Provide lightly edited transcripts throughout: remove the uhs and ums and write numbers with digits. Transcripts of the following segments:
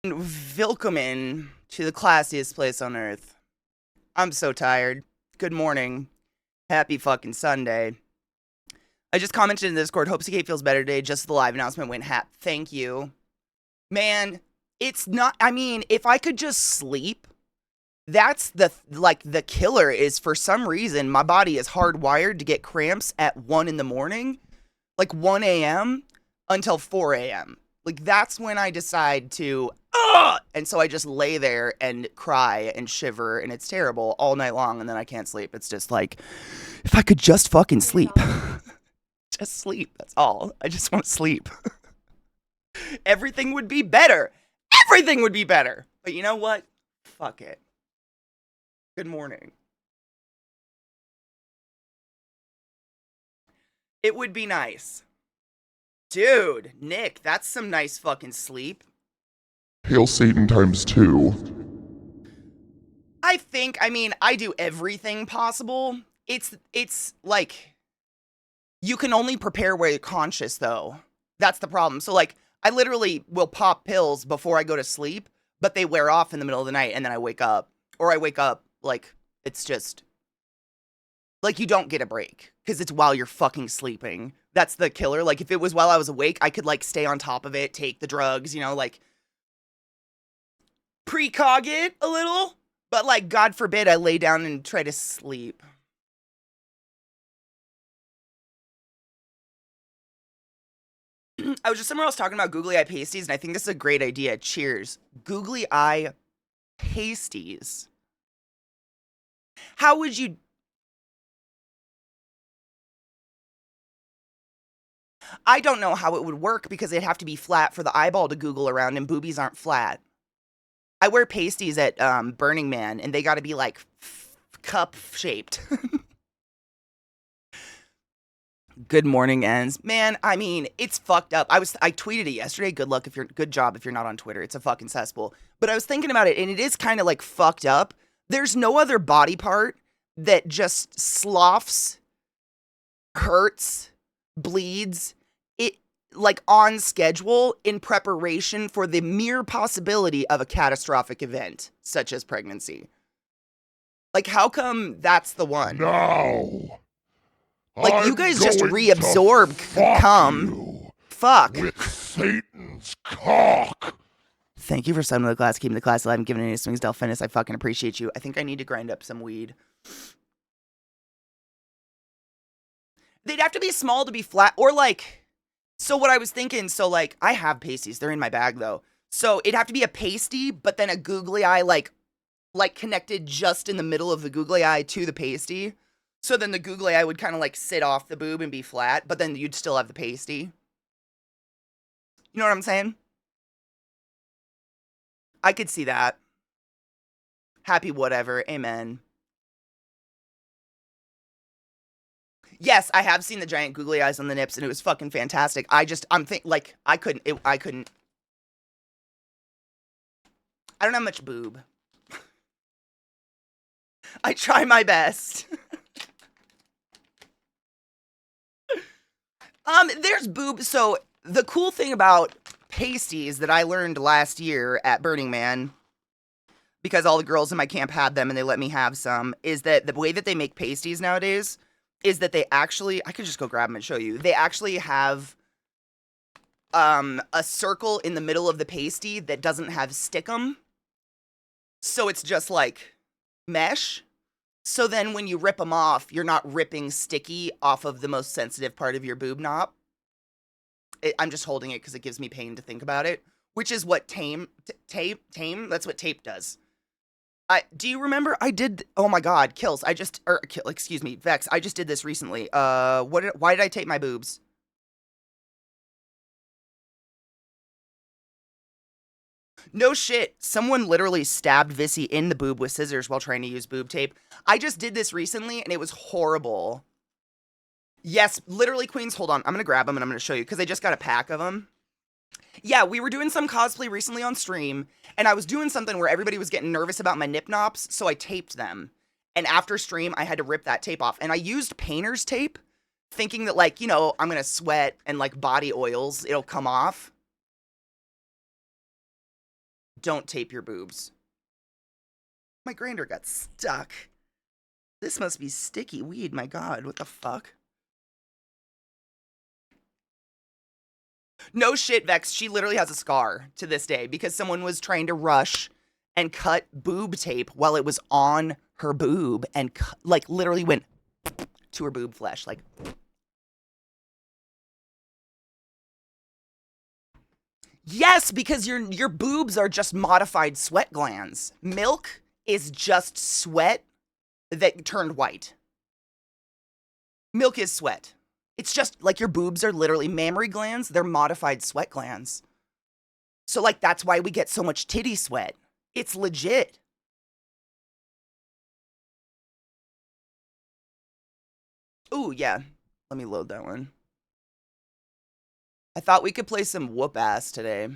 Willkommen to the classiest place on earth. I'm so tired. Good morning. Happy fucking Sunday. I just commented in the Discord, hope CK feels better today. Just the live announcement went thank you. Man, it's not, I mean, if I could just sleep, that's the killer is for some reason, my body is hardwired to get cramps at 1 in the morning, like 1 a.m. until 4 a.m. Like, that's when I decide to, and so I just lay there and cry and shiver, and it's terrible all night long, and then I can't sleep. It's just like, if I could just fucking sleep. Just sleep, that's all. I just want to sleep. Everything would be better. Everything would be better. But you know what? Fuck it. Good morning. It would be nice. Dude, Nick, that's some nice fucking sleep. Hail Satan times 2. I mean, I do everything possible. It's like, you can only prepare where you're conscious, though. That's the problem. So, like, I literally will pop pills before I go to sleep, but they wear off in the middle of the night, and then I wake up. Or I wake up, like, it's just, like, you don't get a break, because it's while you're fucking sleeping. That's the killer. Like, if it was while I was awake, I could, like, stay on top of it, take the drugs, you know, like, precog it a little. But, like, God forbid I lay down and try to sleep. I was just somewhere else talking about googly eye pasties, and I think this is a great idea. Cheers. Googly eye pasties. How would you... I don't know how it would work because it'd have to be flat for the eyeball to Google around, and boobies aren't flat. I wear pasties at Burning Man, and they gotta be, like, cup-shaped. Good morning, ends. Man, I mean, it's fucked up. I tweeted it yesterday. Good job if you're not on Twitter. It's a fucking cesspool. But I was thinking about it, and it is kind of, like, fucked up. There's no other body part that just sloughs, hurts, bleeds, it, like, on schedule in preparation for the mere possibility of a catastrophic event, such as pregnancy. Like, how come that's the one? Now, like, you I'm guys just going reabsorb to cum. Fuck. with Satan's cock. Thank you for subbing to the class, keeping the class alive, and giving any swings, Delphinus. I fucking appreciate you. I think I need to grind up some weed. They'd have to be small to be flat, or like, so what I was thinking, so like, I have pasties. They're in my bag, though. So it'd have to be a pasty, but then a googly eye, like connected just in the middle of the googly eye to the pasty. So then the googly eye would kind of like sit off the boob and be flat, but then you'd still have the pasty. You know what I'm saying? I could see that. Happy whatever. Amen. Yes, I have seen the giant googly eyes on the nips, and it was fucking fantastic. I couldn't. I couldn't. I don't have much boob. I try my best. There's boob. So the cool thing about pasties that I learned last year at Burning Man, because all the girls in my camp had them and they let me have some, is that the way that they make pasties nowadays is that they actually, I could just go grab them and show you. They actually have a circle in the middle of the pasty that doesn't have stickum. So it's just like mesh. So then when you rip them off, you're not ripping sticky off of the most sensitive part of your boob knob. I'm just holding it because it gives me pain to think about it, which is what tape, that's what tape does. Do you remember I did, oh my god, excuse me, Vex, I just did this recently. Why did I tape my boobs? No shit, someone literally stabbed Vissy in the boob with scissors while trying to use boob tape. I just did this recently, and it was horrible. Yes, literally, Queens, hold on. I'm gonna grab them, and I'm gonna show you, because I just got a pack of them. Yeah, we were doing some cosplay recently on stream, and I was doing something where everybody was getting nervous about my nip knops, so I taped them. And after stream, I had to rip that tape off. And I used painter's tape, thinking that, like, you know, I'm gonna sweat and, like, body oils, it'll come off. Don't tape your boobs. My grinder got stuck. This must be sticky weed, my god, what the fuck? No shit, Vex, she literally has a scar to this day because someone was trying to rush and cut boob tape while it was on her boob and like literally went to her boob flesh, like. Yes, because your boobs are just modified sweat glands. Milk is just sweat that turned white. Milk is sweat. It's just like your boobs are literally mammary glands. They're modified sweat glands. So like that's why we get so much titty sweat. It's legit. Ooh, yeah. Let me load that one. I thought we could play some whoop ass today.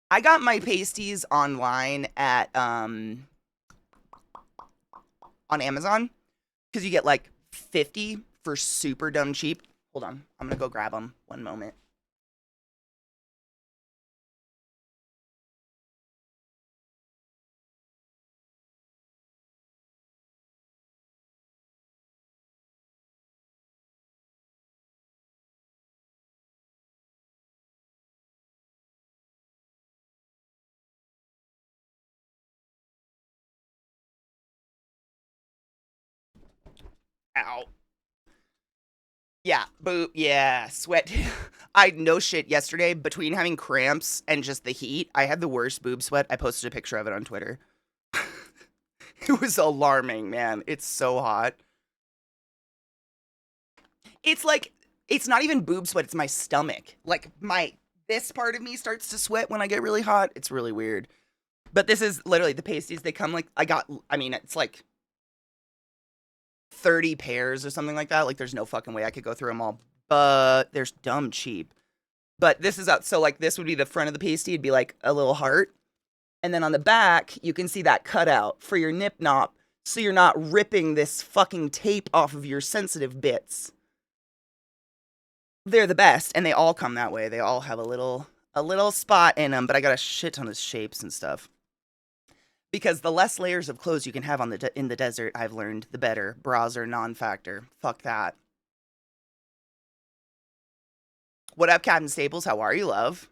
I got my pasties online at on Amazon because you get like 50 for super dumb cheap. Hold on, I'm gonna go grab them. One moment. Ow. Yeah, boo. Yeah, sweat. I no shit yesterday between having cramps and just the heat. I had the worst boob sweat. I posted a picture of it on Twitter. It was alarming, man. It's so hot. It's like it's not even boob sweat, it's my stomach. Like this part of me starts to sweat when I get really hot. It's really weird. But this is literally the pasties. They come like it's like 30 pairs or something like that. Like there's no fucking way I could go through them all. But there's dumb cheap. But this is out. So like this would be the front of the pasty. It'd be like a little heart. And then on the back, you can see that cutout for your nip nop. So you're not ripping this fucking tape off of your sensitive bits. They're the best, and they all come that way. They all have a little spot in them, but I got a shit ton of shapes and stuff. Because the less layers of clothes you can have in the desert, I've learned, the better. Bras are non-factor. Fuck that. What up, Captain Staples? How are you, love?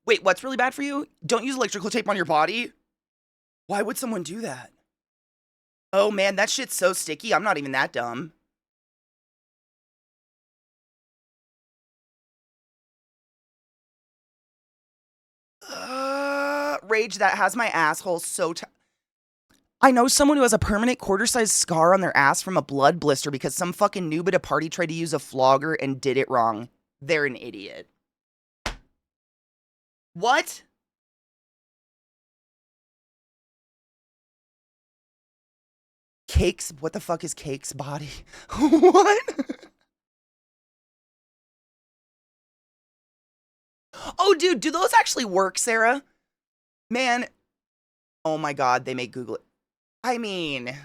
Wait, what's really bad for you? Don't use electrical tape on your body? Why would someone do that? Oh man, that shit's so sticky. I'm not even that dumb. Rage that has my asshole so I know someone who has a permanent quarter-sized scar on their ass from a blood blister because some fucking noob at a party tried to use a flogger and did it wrong. They're an idiot. What? Cake's, what the fuck is Cake's body? What? Oh, dude, do those actually work, Sarah? Man, oh my god, they make Google. I mean,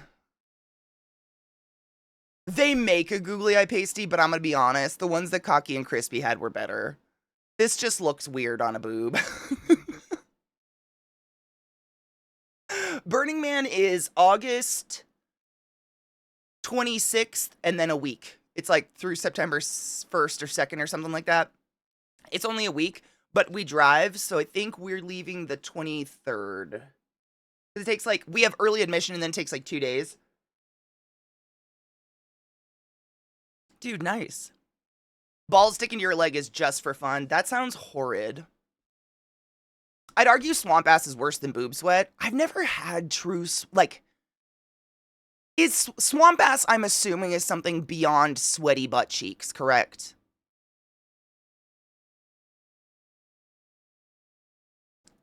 they make a googly eye pasty, but I'm gonna be honest, the ones that Cocky and Crispy had were better. This just looks weird on a boob. Burning Man is August 26th and then a week. It's like through September 1st or 2nd or something like that. It's only a week, but we drive, so I think we're leaving the 23rd. It takes like, we have early admission and then it takes like 2 days. Dude, nice. Balls sticking to your leg is just for fun. That sounds horrid. I'd argue swamp ass is worse than boob sweat. I've never had true, like, is swamp ass, I'm assuming, is something beyond sweaty butt cheeks, correct?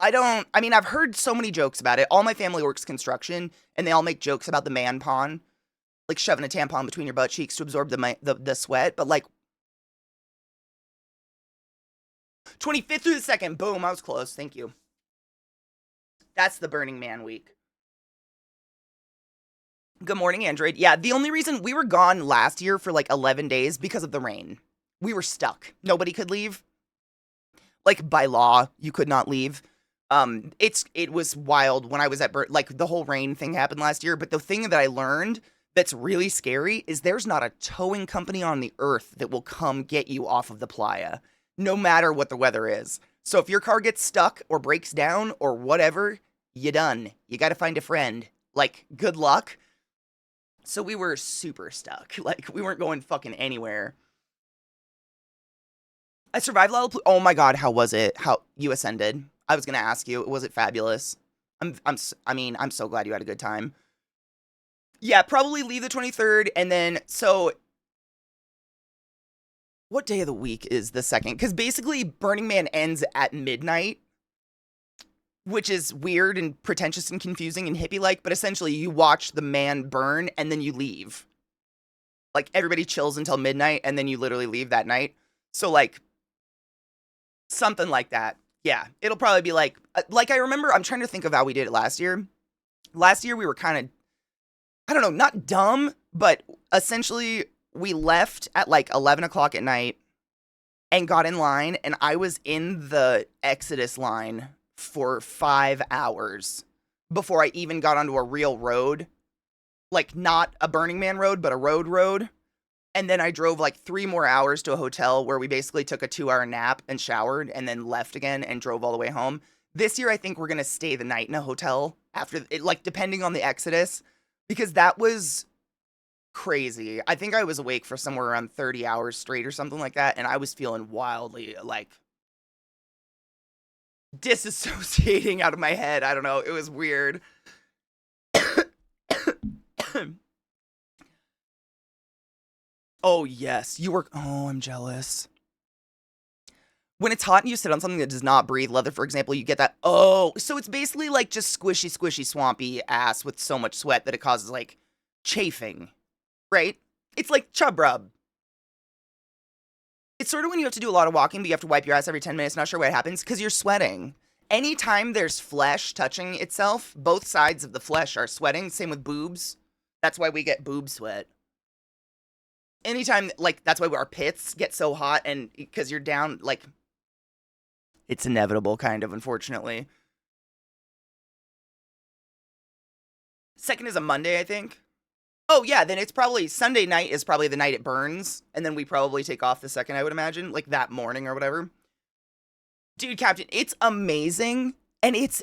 I mean, I've heard so many jokes about it. All my family works construction, and they all make jokes about the man pond, like shoving a tampon between your butt cheeks to absorb the sweat, but like, 25th through the 2nd, boom, I was close, thank you. That's the Burning Man week. Good morning, Android. Yeah, the only reason we were gone last year for like 11 days because of the rain. We were stuck. Nobody could leave. Like by law, you could not leave. It was wild when I was at like the whole rain thing happened last year. But the thing that I learned that's really scary is there's not a towing company on the earth that will come get you off of the playa, no matter what the weather is. So if your car gets stuck or breaks down or whatever, you done. You got to find a friend. Like, good luck. So we were super stuck. Like, we weren't going fucking anywhere. I survived oh my god, how was it? How you ascended? I was gonna ask you, was it fabulous? I'm so glad you had a good time. Yeah, probably leave the 23rd, and then so what day of the week is the second? Because basically, Burning Man ends at midnight, which is weird and pretentious and confusing and hippie-like. But essentially, you watch the man burn and then you leave. Like everybody chills until midnight, and then you literally leave that night. So like something like that. Yeah, it'll probably be like I remember. I'm trying to think of how we did it last year. Last year we were kind of, I don't know, not dumb, but essentially we left at like 11 o'clock at night and got in line, and I was in the Exodus line for 5 hours before I even got onto a real road. Like, not a Burning Man road, but a road. And then I drove like 3 more hours to a hotel where we basically took a 2-hour nap and showered and then left again and drove all the way home. This year, I think we're going to stay the night in a hotel after it, like, depending on the Exodus, because that was crazy. I think I was awake for somewhere around 30 hours straight or something like that. And I was feeling wildly like disassociating out of my head. I don't know. It was weird. Oh, yes. Oh, I'm jealous. When it's hot and you sit on something that does not breathe, leather, for example, you get that, oh, so it's basically like just squishy, swampy ass with so much sweat that it causes like chafing, right? It's like chub rub. It's sort of when you have to do a lot of walking, but you have to wipe your ass every 10 minutes. Not sure what happens because you're sweating. Anytime there's flesh touching itself, both sides of the flesh are sweating. Same with boobs. That's why we get boob sweat. Anytime, like, that's why our pits get so hot, and because you're down, like, it's inevitable, kind of, unfortunately. Second is a Monday, I think. Oh, yeah, then it's probably, Sunday night is probably the night it burns, and then we probably take off the second, I would imagine, like, that morning or whatever. Dude, Captain, it's amazing, and it's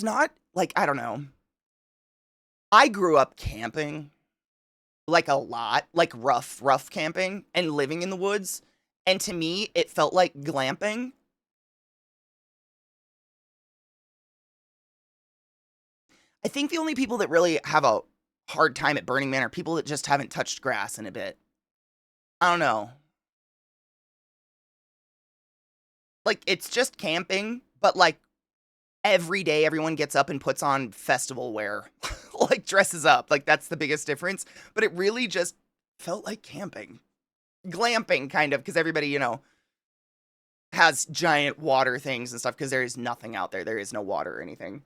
not, like, I don't know. I grew up camping. Like a lot, like rough camping and living in the woods. And to me, it felt like glamping. I think the only people that really have a hard time at Burning Man are people that just haven't touched grass in a bit. I don't know. Like, it's just camping, but like every day everyone gets up and puts on festival wear. Like dresses up. Like that's the biggest difference. But it really just felt like camping. Glamping, kind of, because everybody, has giant water things and stuff, because there is nothing out there. There is no water or anything.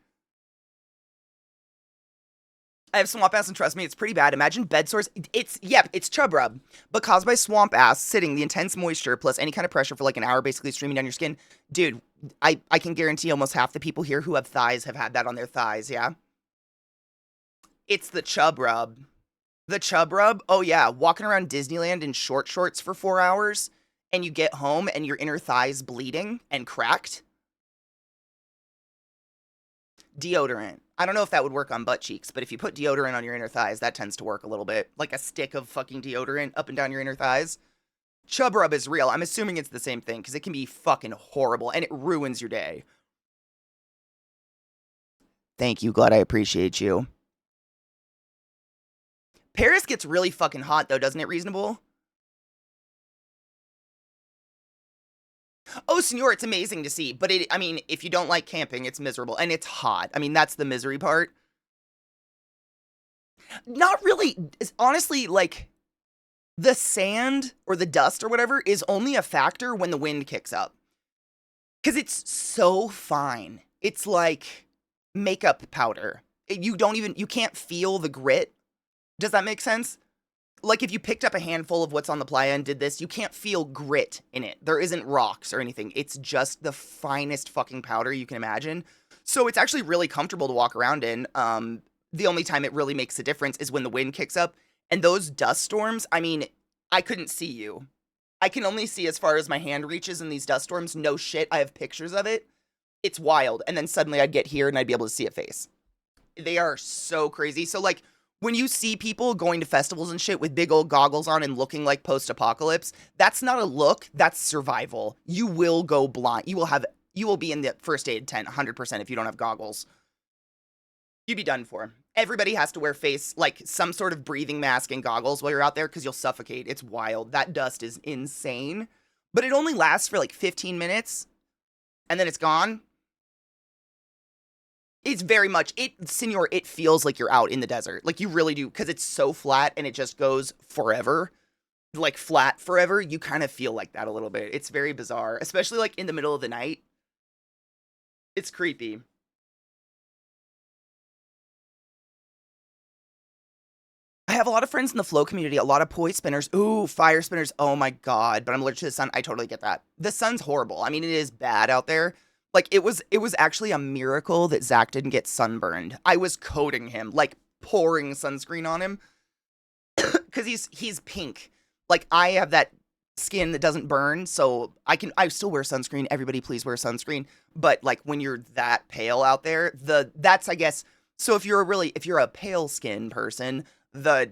I have swamp ass, and trust me, it's pretty bad. Imagine bed sores. It's chub rub, but caused by swamp ass sitting, the intense moisture plus any kind of pressure for like an hour, basically streaming down your skin. Dude, I can guarantee almost half the people here who have thighs have had that on their thighs, yeah? It's the chub rub. The chub rub? Oh yeah, walking around Disneyland in short shorts for 4 hours, and you get home and your inner thigh's bleeding and cracked. Deodorant. I don't know if that would work on butt cheeks, but if you put deodorant on your inner thighs, that tends to work a little bit. Like a stick of fucking deodorant up and down your inner thighs. Chub rub is real. I'm assuming it's the same thing, because it can be fucking horrible, and it ruins your day. Thank you, glad I appreciate you. Paris gets really fucking hot, though, doesn't it, Reasonable? Oh, Senor, it's amazing to see. But, if you don't like camping, it's miserable. And it's hot. I mean, that's the misery part. Not really. It's honestly, like, the sand or the dust or whatever is only a factor when the wind kicks up. Because it's so fine. It's like makeup powder. You can't feel the grit. Does that make sense? like if you picked up a handful of what's on the playa and did this, you can't feel grit in it. There isn't rocks or anything. It's just the finest fucking powder you can imagine. So it's actually really comfortable to walk around in. The only time it really makes a difference is when the wind kicks up. And those dust storms, I mean, I couldn't see you. I can only see as far as my hand reaches in these dust storms. No shit. I have pictures of it. It's wild. And then suddenly I'd get here and I'd be able to see a face. They are so crazy. So, like, when you see people going to festivals and shit with big old goggles on and looking like post-apocalypse, that's not a look, that's survival. You will go blind. You will be in the first aid tent 100% if you don't have goggles. You'd be done for. Everybody has to wear like some sort of breathing mask and goggles while you're out there because you'll suffocate. It's wild. That dust is insane. But it only lasts for like 15 minutes and then it's gone. It's very much, senor, it feels like you're out in the desert. Like, you really do, because it's so flat and it just goes forever. Like, flat forever. You kind of feel like that a little bit. It's very bizarre, especially, like, in the middle of the night. It's creepy. I have a lot of friends in the flow community, a lot of poi spinners. Ooh, fire spinners. Oh my god, but I'm allergic to the sun. I totally get that. The sun's horrible. I mean, it is bad out there. Like, it was actually a miracle that Zach didn't get sunburned. I was coating him, like pouring sunscreen on him because he's pink. Like, I have that skin that doesn't burn, so I still wear sunscreen. Everybody please wear sunscreen. But like, when you're that pale out there, that's, I guess, so if you're a pale skin person, the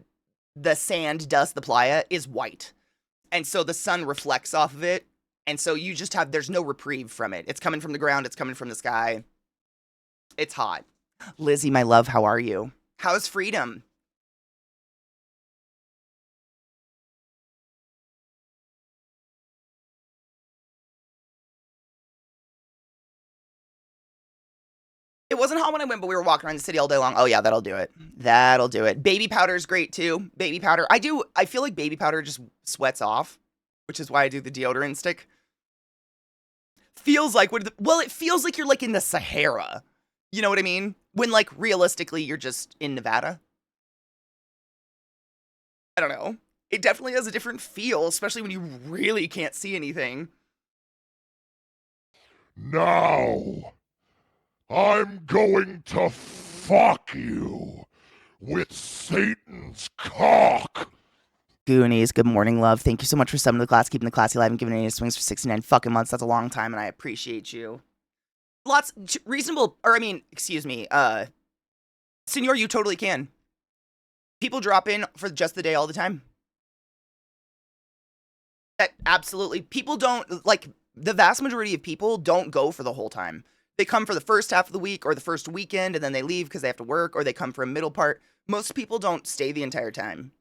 sand dust, the playa is white. And so the sun reflects off of it. And so you just there's no reprieve from it. It's coming from the ground. It's coming from the sky. It's hot. Lizzie, my love, how are you? How's freedom? It wasn't hot when I went, but we were walking around the city all day long. Oh yeah, that'll do it. That'll do it. Baby powder is great too. Baby powder. I feel like baby powder just sweats off, which is why I do the deodorant stick. Feels like it feels like you're like in the Sahara. You know what I mean? When like realistically you're just in Nevada. I don't know. It definitely has a different feel, especially when you really can't see anything. Now, I'm going to fuck you with Satan's cock. Goonies, good morning, love. Thank you so much for summoning the class, keeping the classy alive, and giving any swings for 69 fucking months. That's a long time, and I appreciate you. Reasonable, or I mean, excuse me, senor, you totally can. People drop in for just the day all the time. That absolutely, people don't, like, the vast majority of people don't go for the whole time. They come for the first half of the week or the first weekend, and then they leave because they have to work, or they come for a middle part. Most people don't stay the entire time.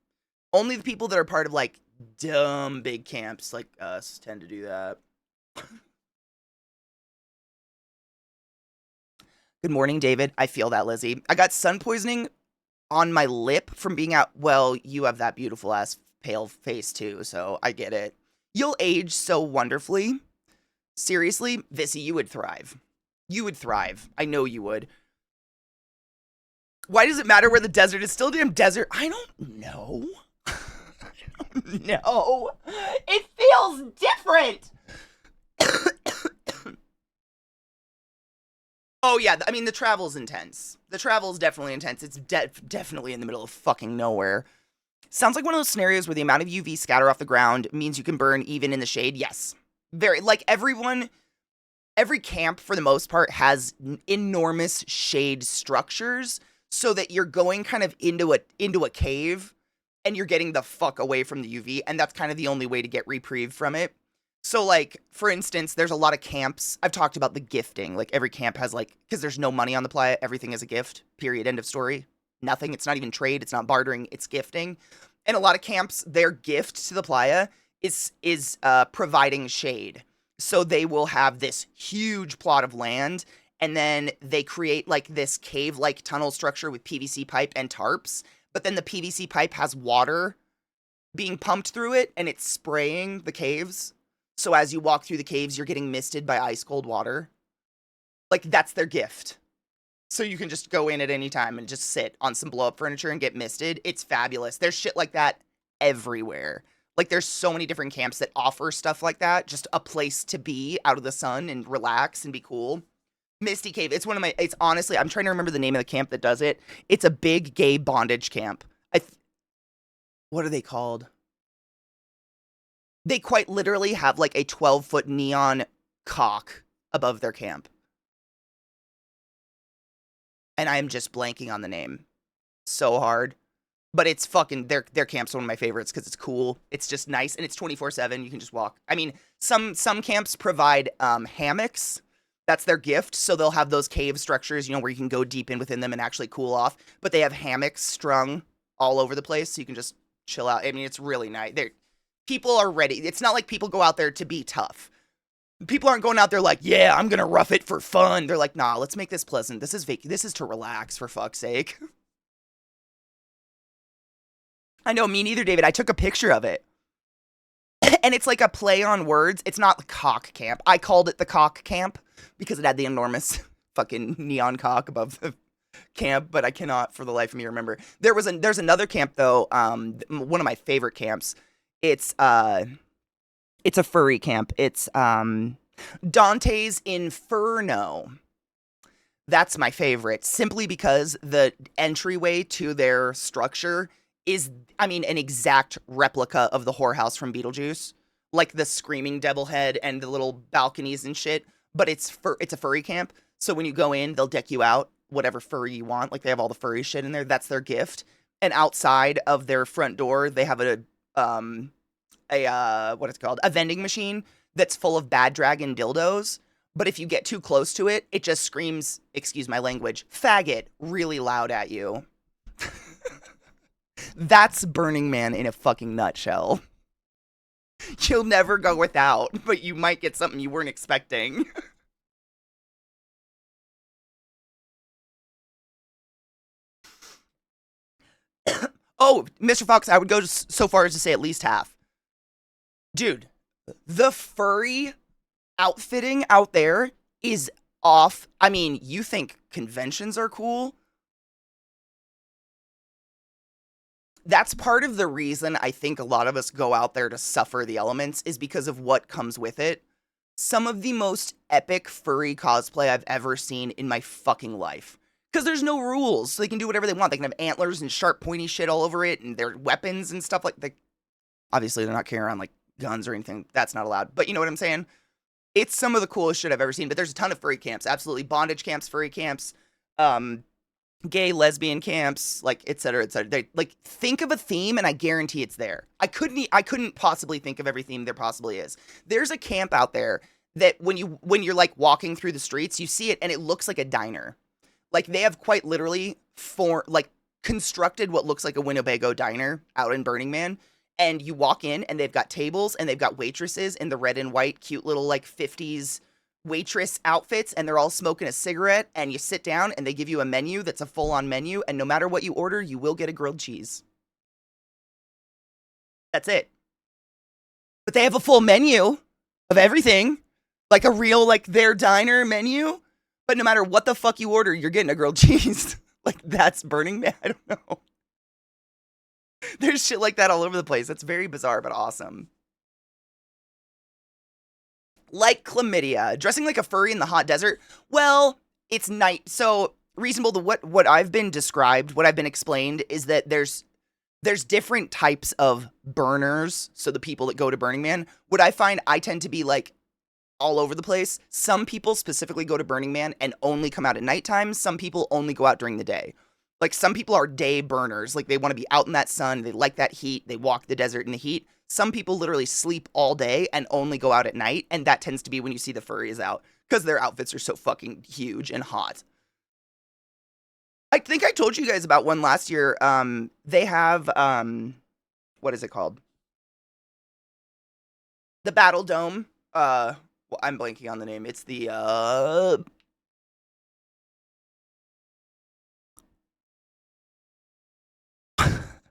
Only the people that are part of, like, dumb big camps like us tend to do that. Good morning, David. I feel that, Lizzie. I got sun poisoning on my lip from being out. Well, you have that beautiful ass pale face too, so I get it. You'll age so wonderfully. Seriously, Vissy, you would thrive. You would thrive. I know you would. Why does it matter where the desert is? Still a damn desert. I don't know. No. It feels different. Oh, yeah. I mean, the travel's intense. The travel's definitely intense. It's definitely in the middle of fucking nowhere. Sounds like one of those scenarios where the amount of UV scatter off the ground means you can burn even in the shade. Yes. Very. Like, every camp, for the most part, has enormous shade structures so that you're going kind of into a cave and you're getting the fuck away from the UV, and that's kind of the only way to get reprieve from it. So, like, for instance, there's a lot of camps. I've talked about the gifting. Like, every camp has, like, because there's no money on the playa, everything is a gift. Period. End of story. Nothing. It's not even trade. It's not bartering. It's gifting. And a lot of camps, their gift to the playa is providing shade. So they will have this huge plot of land, and then they create, like, this cave-like tunnel structure with PVC pipe and tarps. But then the PVC pipe has water being pumped through it, and it's spraying the caves. So as you walk through the caves, you're getting misted by ice cold water. Like, that's their gift. So you can just go in at any time and just sit on some blow up furniture and get misted. It's fabulous. There's shit like that everywhere. Like there's so many different camps that offer stuff like that, just a place to be out of the sun and relax and be cool. Misty Cave, it's one of my it's honestly, I'm trying to remember the name of the camp that does it. It's a big gay bondage camp. What are they called? They quite literally have like a 12-foot neon cock above their camp. And I'm just blanking on the name. So hard. But it's fucking their camp's one of my favorites because it's cool. It's just nice and it's 24/7. You can just walk. I mean, some camps provide hammocks. That's their gift. So they'll have those cave structures, where you can go deep in within them and actually cool off. But they have hammocks strung all over the place, so you can just chill out. I mean, it's really nice. People are ready. It's not like people go out there to be tough. People aren't going out there like, yeah, I'm gonna rough it for fun. They're like, nah, let's make this pleasant. This is to relax, for fuck's sake. I know, me neither, David. I took a picture of it. And it's like a play on words. It's not the cock camp. I called it the cock camp because it had the enormous fucking neon cock above the camp, but I cannot for the life of me remember. There's another camp though, one of my favorite camps. It's a furry camp. It's Dante's Inferno. That's my favorite, simply because the entryway to their structure is, I mean, an exact replica of the whorehouse from Beetlejuice. Like the screaming devil head and the little balconies and shit. But it's a furry camp. So when you go in, they'll deck you out, whatever furry you want. Like they have all the furry shit in there. That's their gift. And outside of their front door, they have a what it's called? A vending machine that's full of bad dragon dildos. But if you get too close to it, it just screams, excuse my language, faggot really loud at you. That's Burning Man in a fucking nutshell. You'll never go without, but you might get something you weren't expecting. Oh, Mr. Fox, I would go so far as to say at least half. Dude, the furry outfitting out there is off. I mean, you think conventions are cool? That's part of the reason I think a lot of us go out there to suffer the elements is because of what comes with it. Some of the most epic furry cosplay I've ever seen in my fucking life. Because there's no rules, so they can do whatever they want. They can have antlers and sharp pointy shit all over it, and their weapons and stuff like that. Obviously, they're not carrying around like guns or anything. That's not allowed. But you know what I'm saying? It's some of the coolest shit I've ever seen. But there's a ton of furry camps. Absolutely. Bondage camps, furry camps. Gay, lesbian camps, like et cetera, et cetera. They, like, think of a theme, and I guarantee it's there. I couldn't possibly think of every theme there possibly is. There's a camp out there that when you're like walking through the streets, you see it, and it looks like a diner. Like they have quite literally constructed what looks like a Winnebago diner out in Burning Man, and you walk in, and they've got tables, and they've got waitresses in the red and white, cute little like 50s waitress outfits, and they're all smoking a cigarette, and you sit down and they give you a menu that's a full-on menu, and no matter what you order, you will get a grilled cheese. That's it. But they have a full menu of everything, like a real, like, their diner menu, but no matter what the fuck you order, you're getting a grilled cheese. Like, that's Burning Man. I don't know. There's shit like that all over the place. That's very bizarre, but awesome. Like chlamydia, dressing like a furry in the hot desert. Well, it's night. So reasonable to what I've been described, what I've been explained is that there's different types of burners. So the people that go to Burning Man, what I find, I tend to be like all over the place. Some people specifically go to Burning Man and only come out at nighttime. Some people only go out during the day. Like some people are day burners. Like they want to be out in that sun. They like that heat. They walk the desert in the heat. Some people literally sleep all day and only go out at night, and that tends to be when you see the furries out, because their outfits are so fucking huge and hot. I think I told you guys about one last year. They have, what is it called? The Battle Dome. Well, I'm blanking on the name. It's the,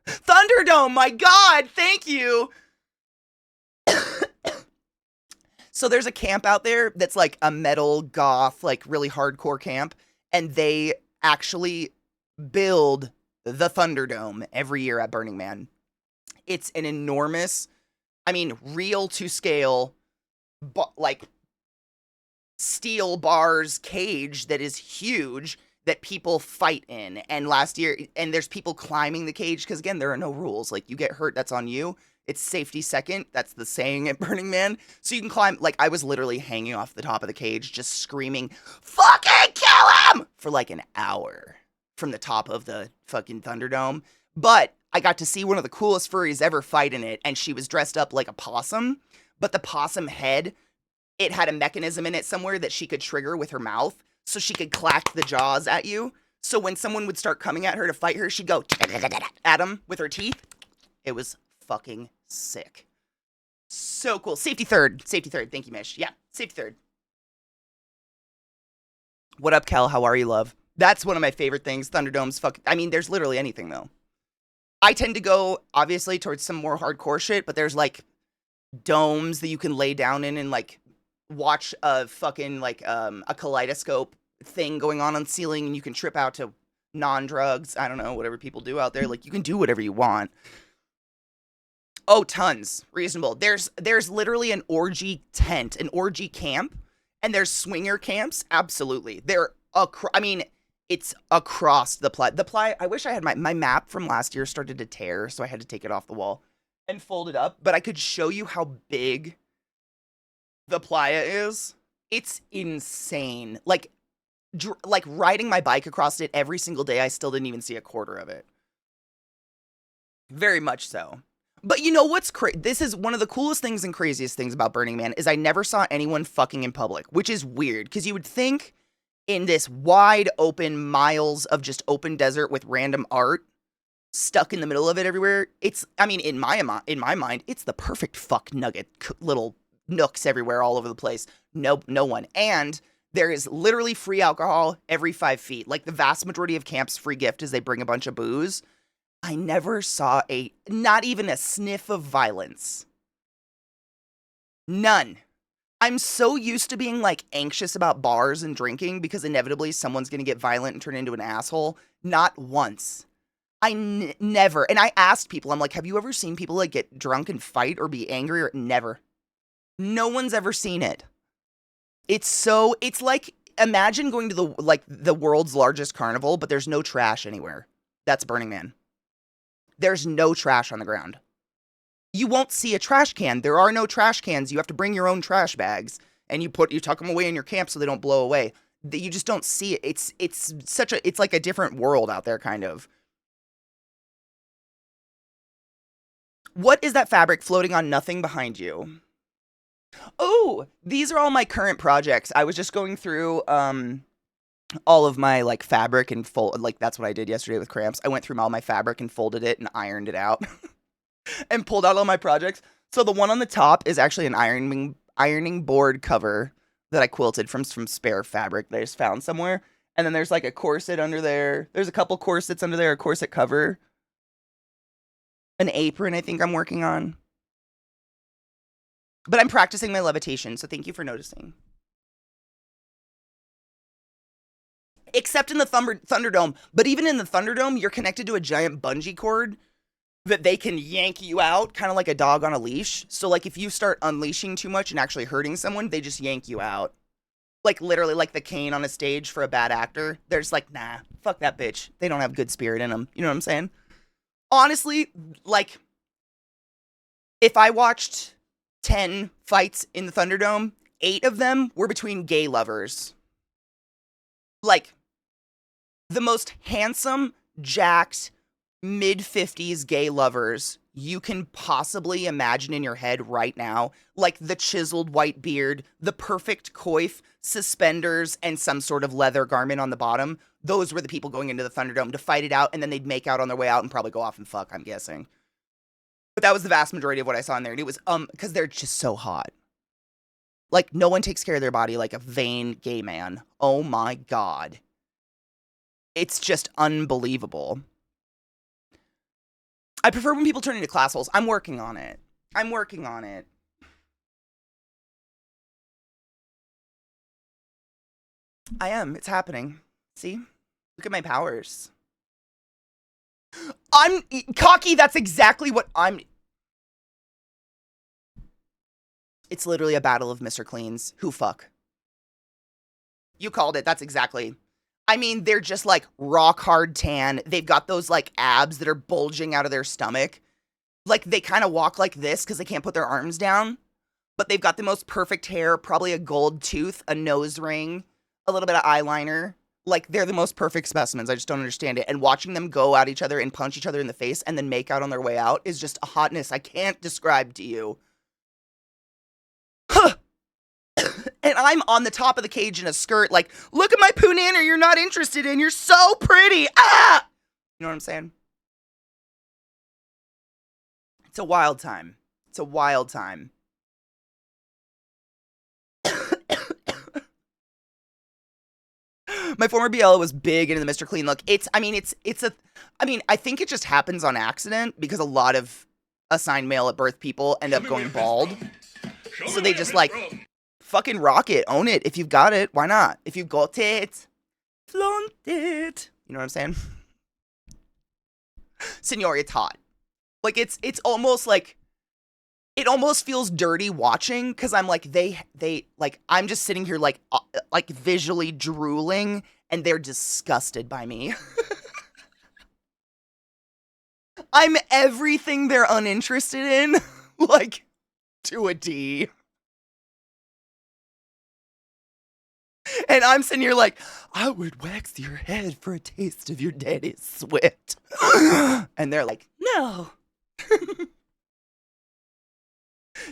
Thunderdome, my god, thank you! So there's a camp out there that's like a metal goth, like really hardcore camp, and they actually build the Thunderdome every year at Burning Man. It's an enormous, I mean, real to scale, like steel bars cage that is huge that people fight in. And last year, and there's people climbing the cage because, again, there are no rules. Like, you get hurt, that's on you. It's safety second. That's the saying at Burning Man. So you can climb. Like, I was literally hanging off the top of the cage, just screaming, fucking kill him! For like an hour from the top of the fucking Thunderdome. But I got to see one of the coolest furries ever fight in it, and she was dressed up like a possum. But the possum head, it had a mechanism in it somewhere that she could trigger with her mouth, so she could clack the jaws at you. So when someone would start coming at her to fight her, she'd go at them with her teeth. It was fucking sick. So cool. Safety third. Safety third. Thank you, Mish. Yeah, safety third. What up, Kel? How are you, love? That's one of my favorite things. Thunderdome's I mean, there's literally anything, though. I tend to go, obviously, towards some more hardcore shit, but there's, like, domes that you can lay down in and, like, watch a fucking, like, a kaleidoscope thing going on the ceiling, and you can trip out to non-drugs. I don't know, whatever people do out there. Like, you can do whatever you want. Oh, tons. Reasonable. There's literally an orgy tent, an orgy camp, and there's swinger camps. Absolutely. I mean, it's across the playa. I wish I had my map from last year started to tear, so I had to take it off the wall and fold it up, but I could show you how big the playa is. It's insane. Like riding my bike across it every single day, I still didn't even see a quarter of it. Very much so. But you know what's crazy? This is one of the coolest things and craziest things about Burning Man is I never saw anyone fucking in public, which is weird because you would think in this wide open miles of just open desert with random art stuck in the middle of it everywhere. I mean, in my mind, it's the perfect fuck nugget, little nooks everywhere all over the place. No one. And there is literally free alcohol every 5 feet. Like the vast majority of camps' free gift is they bring a bunch of booze. I never saw not even a sniff of violence. None. I'm so used to being like anxious about bars and drinking because inevitably someone's going to get violent and turn into an asshole. Not once. Never. And I asked people, I'm like, have you ever seen people like get drunk and fight or be angry or never? No one's ever seen it. It's like, imagine going to the world's largest carnival, but there's no trash anywhere. That's Burning Man. There's no trash on the ground. You won't see a trash can. There are no trash cans. You have to bring your own trash bags, and you tuck them away in your camp so they don't blow away. You just don't see it. It's like a different world out there, kind of. What is that fabric floating on nothing behind you? Oh, these are all my current projects. I was just going through all of my like fabric and that's what I did yesterday with cramps. I went through all my fabric and folded it and ironed it out and pulled out all my projects. So the one on the top is actually an ironing board cover that I quilted from spare fabric that I just found somewhere. And then there's like a corset under there. There's a couple corsets under there, a corset cover. An apron I think I'm working on. But I'm practicing my levitation, so thank you for noticing. Except in the Thunderdome. But even in the Thunderdome, you're connected to a giant bungee cord that they can yank you out, kind of like a dog on a leash. So, like, if you start unleashing too much and actually hurting someone, they just yank you out. Like, literally, like the cane on a stage for a bad actor. They're just like, nah, fuck that bitch. They don't have good spirit in them. You know what I'm saying? Honestly, like, if I watched 10 fights in the Thunderdome, 8 of them were between gay lovers. Like, the most handsome, jacked, mid-50s gay lovers you can possibly imagine in your head right now. Like the chiseled white beard, the perfect coif, suspenders, and some sort of leather garment on the bottom. Those were the people going into the Thunderdome to fight it out, and then they'd make out on their way out and probably go off and fuck, I'm guessing. But that was the vast majority of what I saw in there, and it was, because they're just so hot. Like, no one takes care of their body like a vain gay man. Oh my god. It's just unbelievable. I prefer when people turn into class holes. I'm working on it. I'm working on it. I am. It's happening. See? Look at my powers. I'm cocky. That's exactly what I'm... It's literally a battle of Mr. Cleans. Who fuck? You called it. That's exactly. I mean, they're just like rock hard tan. They've got those like abs that are bulging out of their stomach. Like they kind of walk like this because they can't put their arms down. But they've got the most perfect hair, probably a gold tooth, a nose ring, a little bit of eyeliner. Like they're the most perfect specimens. I just don't understand it. And watching them go at each other and punch each other in the face and then make out on their way out is just a hotness I can't describe to you. And I'm on the top of the cage in a skirt, like, look at my punana you're not interested in. You're so pretty. Ah! You know what I'm saying? It's a wild time. It's a wild time. My former BL was big into the Mr. Clean look. I think it just happens on accident because a lot of assigned male at birth people end up going bald. So they just like fucking rock it, own it. If you've got it, why not? If you've got it, flaunt it. You know what I'm saying? Senor, it's hot. Like it's almost like it almost feels dirty watching because I'm like they like I'm just sitting here like visually drooling and they're disgusted by me. I'm everything they're uninterested in, like to a D. And I'm sitting here like, I would wax your head for a taste of your daddy's sweat. And they're like, no.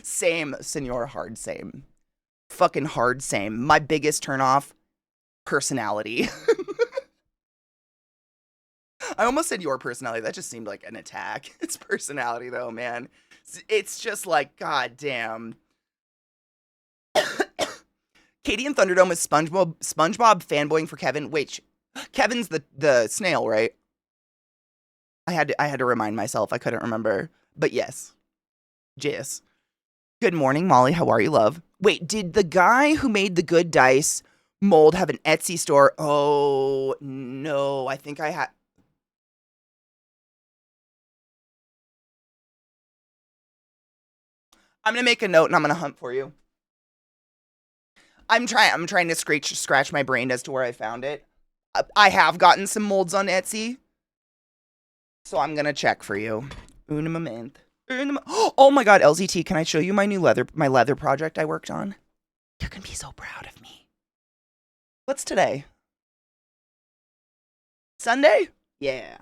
Same, senor, hard same. Fucking hard same. My biggest turnoff, personality. I almost said your personality. That just seemed like an attack. It's personality though, man. It's just like, god damn. Katie and Thunderdome is SpongeBob fanboying for Kevin. Wait, Kevin's the snail, right? I had to remind myself. I couldn't remember. But yes. Jis. Good morning, Molly. How are you, love? Wait, did the guy who made the good dice mold have an Etsy store? Oh, no. I think I had... I'm going to make a note and I'm going to hunt for you. I'm trying to scratch my brain as to where I found it. I have gotten some molds on Etsy. So I'm going to check for you. Un moment. Oh my god, LZT, can I show you my new leather project I worked on? You're going to be so proud of me. What's today? Sunday? Yeah.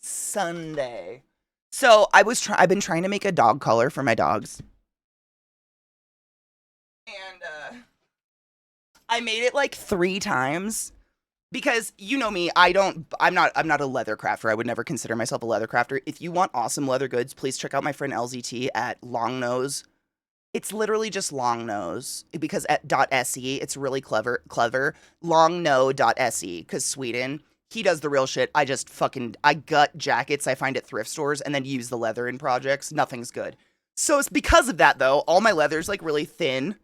Sunday. So I've been trying to make a dog collar for my dogs. And I made it like 3 times because you know me, I'm not a leather crafter. I would never consider myself a leather crafter. If you want awesome leather goods, please check out my friend LZT at Long Nose. It's literally just Long Nose because at .se, it's really clever. Longno.se because Sweden. He does the real shit. I gut jackets I find at thrift stores and then use the leather in projects. Nothing's good. So it's because of that, though. All my leather's like really thin.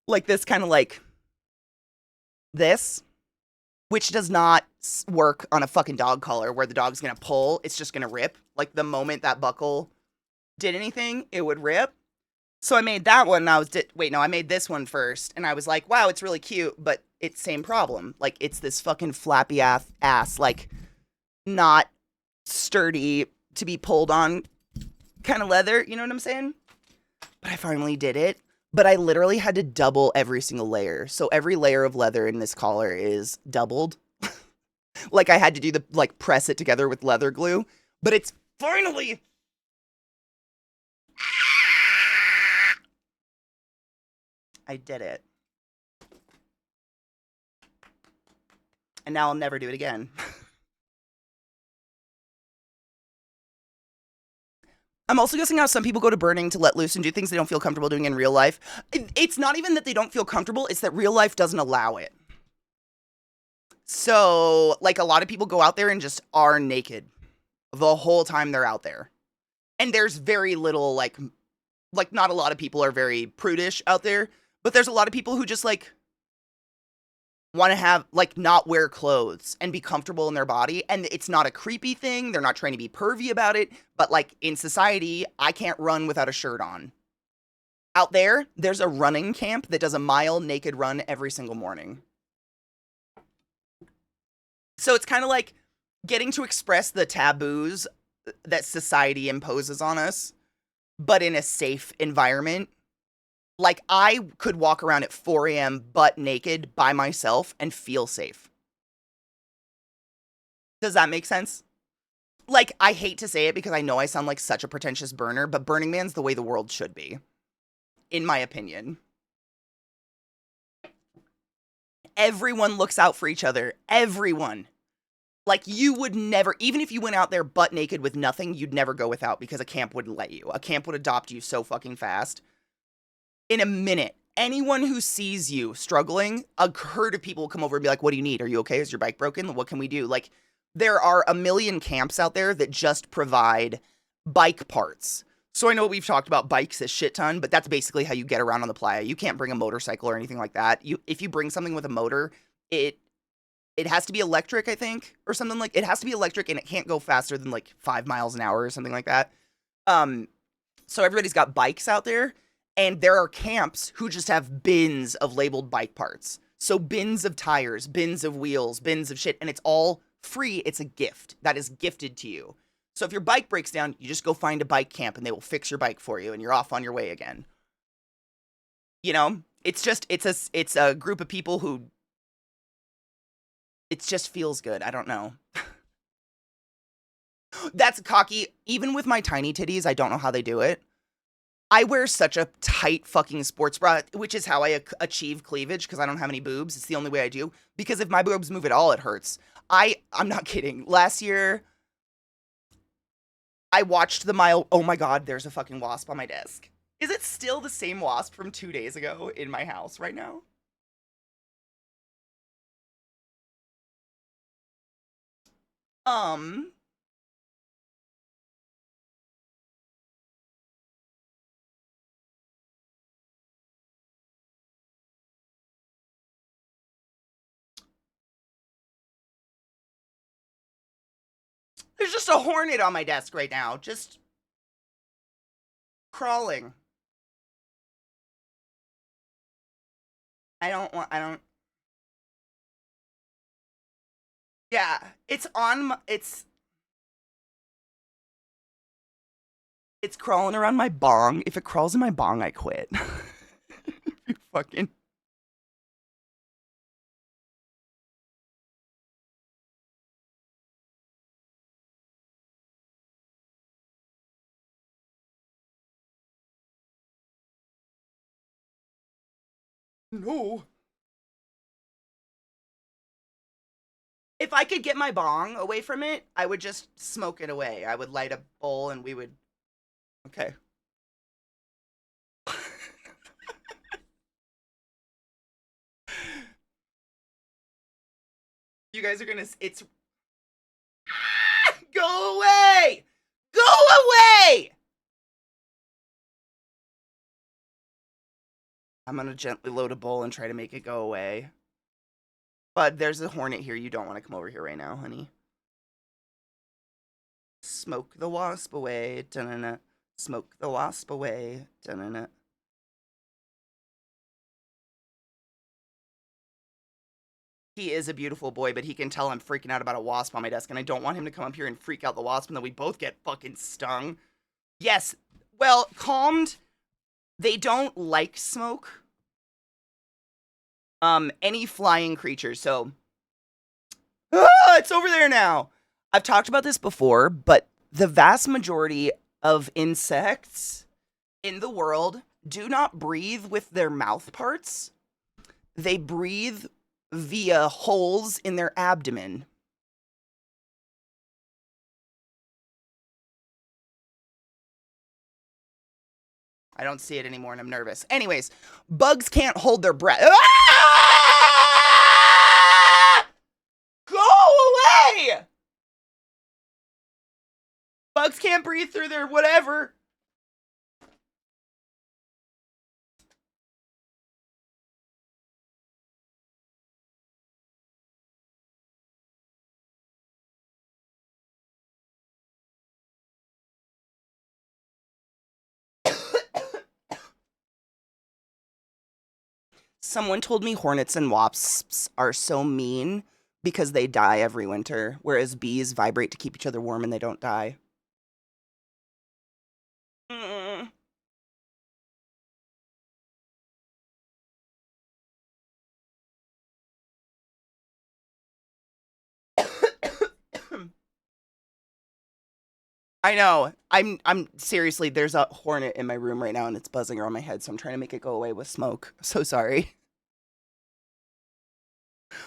Like this kind of like this, which does not work on a fucking dog collar where the dog's going to pull. It's just going to rip. Like the moment that buckle did anything, it would rip. So I made that one and I made this one first. And I was like, wow, it's really cute, but it's same problem. Like it's this fucking flappy ass, like not sturdy to be pulled on kind of leather. You know what I'm saying? But I finally did it. But I literally had to double every single layer. So every layer of leather in this collar is doubled. Like I had to do press it together with leather glue. But it's finally... I did it. And now I'll never do it again. I'm also guessing how some people go to burning to let loose and do things they don't feel comfortable doing in real life. It's not even that they don't feel comfortable, it's that real life doesn't allow it. So, like, a lot of people go out there and just are naked the whole time they're out there. And there's very little, like not a lot of people are very prudish out there, but there's a lot of people who just, like, want to have, like, not wear clothes and be comfortable in their body. And it's not a creepy thing. They're not trying to be pervy about it. But, like, in society, I can't run without a shirt on. Out there, there's a running camp that does a mile naked run every single morning. So it's kind of like getting to express the taboos that society imposes on us, but in a safe environment. Like, I could walk around at 4 a.m. butt naked by myself and feel safe. Does that make sense? Like, I hate to say it because I know I sound like such a pretentious burner, but Burning Man's the way the world should be, in my opinion. Everyone looks out for each other. Everyone. Like, you would never, even if you went out there butt naked with nothing, you'd never go without because a camp wouldn't let you. A camp would adopt you so fucking fast. In a minute, anyone who sees you struggling, a herd of people will come over and be like, what do you need? Are you okay? Is your bike broken? What can we do? Like, there are a million camps out there that just provide bike parts. So I know we've talked about bikes a shit ton, but that's basically how you get around on the playa. You can't bring a motorcycle or anything like that. If you bring something with a motor, it has to be electric, I think, or something like, it has to be electric and it can't go faster than like 5 miles an hour or something like that. So everybody's got bikes out there, and there are camps who just have bins of labeled bike parts. So bins of tires, bins of wheels, bins of shit, and it's all free. It's a gift that is gifted to you. So if your bike breaks down, you just go find a bike camp and they will fix your bike for you and you're off on your way again. You know, it's a group of people who, it just feels good. I don't know. That's cocky. Even with my tiny titties, I don't know how they do it. I wear such a tight fucking sports bra, which is how I achieve cleavage because I don't have any boobs. It's the only way I do. Because if my boobs move at all, it hurts. I'm not kidding. Last year, I watched the mile. Oh my god, there's a fucking wasp on my desk. Is it still the same wasp from 2 days ago in my house right now? Um, there's just a hornet on my desk right now, just crawling. I don't, yeah, it's crawling around my bong. If it crawls in my bong, I quit. You fucking. No. If I could get my bong away from it, I would just smoke it away. I would light a bowl and we would. Okay. You guys are gonna. It's. Go away! Go away! I'm gonna gently load a bowl and try to make it go away. But there's a hornet here. You don't want to come over here right now, honey. Smoke the wasp away. Da-na-na. Smoke the wasp away. Da-na-na. He is a beautiful boy, but he can tell I'm freaking out about a wasp on my desk, and I don't want him to come up here and freak out the wasp, and then we both get fucking stung. Yes, well, calmed. They don't like smoke. Any flying creatures. So, it's over there now. I've talked about this before, but the vast majority of insects in the world do not breathe with their mouth parts. They breathe via holes in their abdomen. I don't see it anymore and I'm nervous. Anyways, bugs can't hold their breath. Ah! Go away! Bugs can't breathe through their whatever. Someone told me hornets and wasps are so mean because they die every winter, whereas bees vibrate to keep each other warm and they don't die. Mm. I know. I'm seriously, there's a hornet in my room right now and it's buzzing around my head, so I'm trying to make it go away with smoke. So sorry.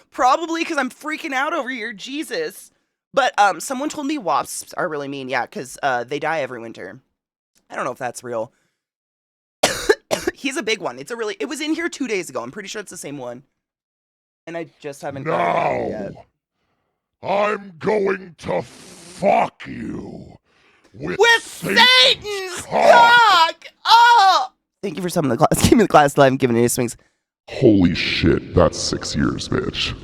Probably because I'm freaking out over here. Jesus. But someone told me wasps are really mean. Yeah, because they die every winter. I don't know if that's real. He's a big one. It was in here 2 days ago. I'm pretty sure it's the same one. And I just haven't got it out yet. Now, I'm going to fuck you with Satan's cock. cock! Oh! Thank you for summoning the class. Give me the class live and giving me swings. Holy shit, that's 6 years, bitch.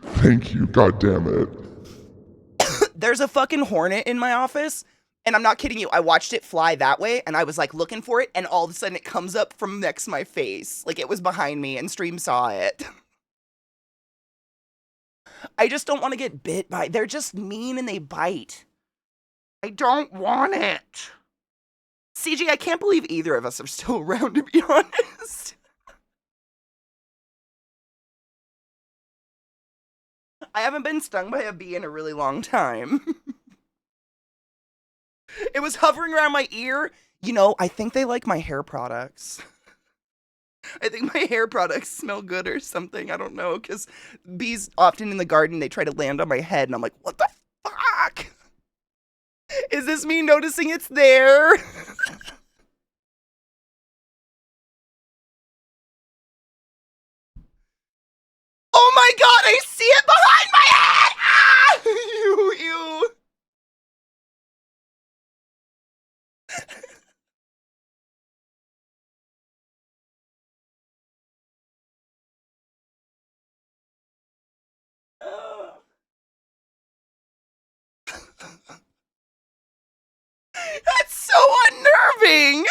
Thank you, god damn it. There's a fucking hornet in my office, and I'm not kidding you. I watched it fly that way, and I was like looking for it, and all of a sudden it comes up from next to my face. Like it was behind me, and Stream saw it. I just don't want to get bit by. They're just mean and they bite. I don't want it. CG, I can't believe either of us are still around, to be honest. I haven't been stung by a bee in a really long time. It was hovering around my ear. You know, I think they like my hair products. I think my hair products smell good or something. I don't know, because bees often in the garden, they try to land on my head, and I'm like, what the fuck? Is this me noticing it's there? Oh my god, I see it behind my head! Ah! You. That's so unnerving!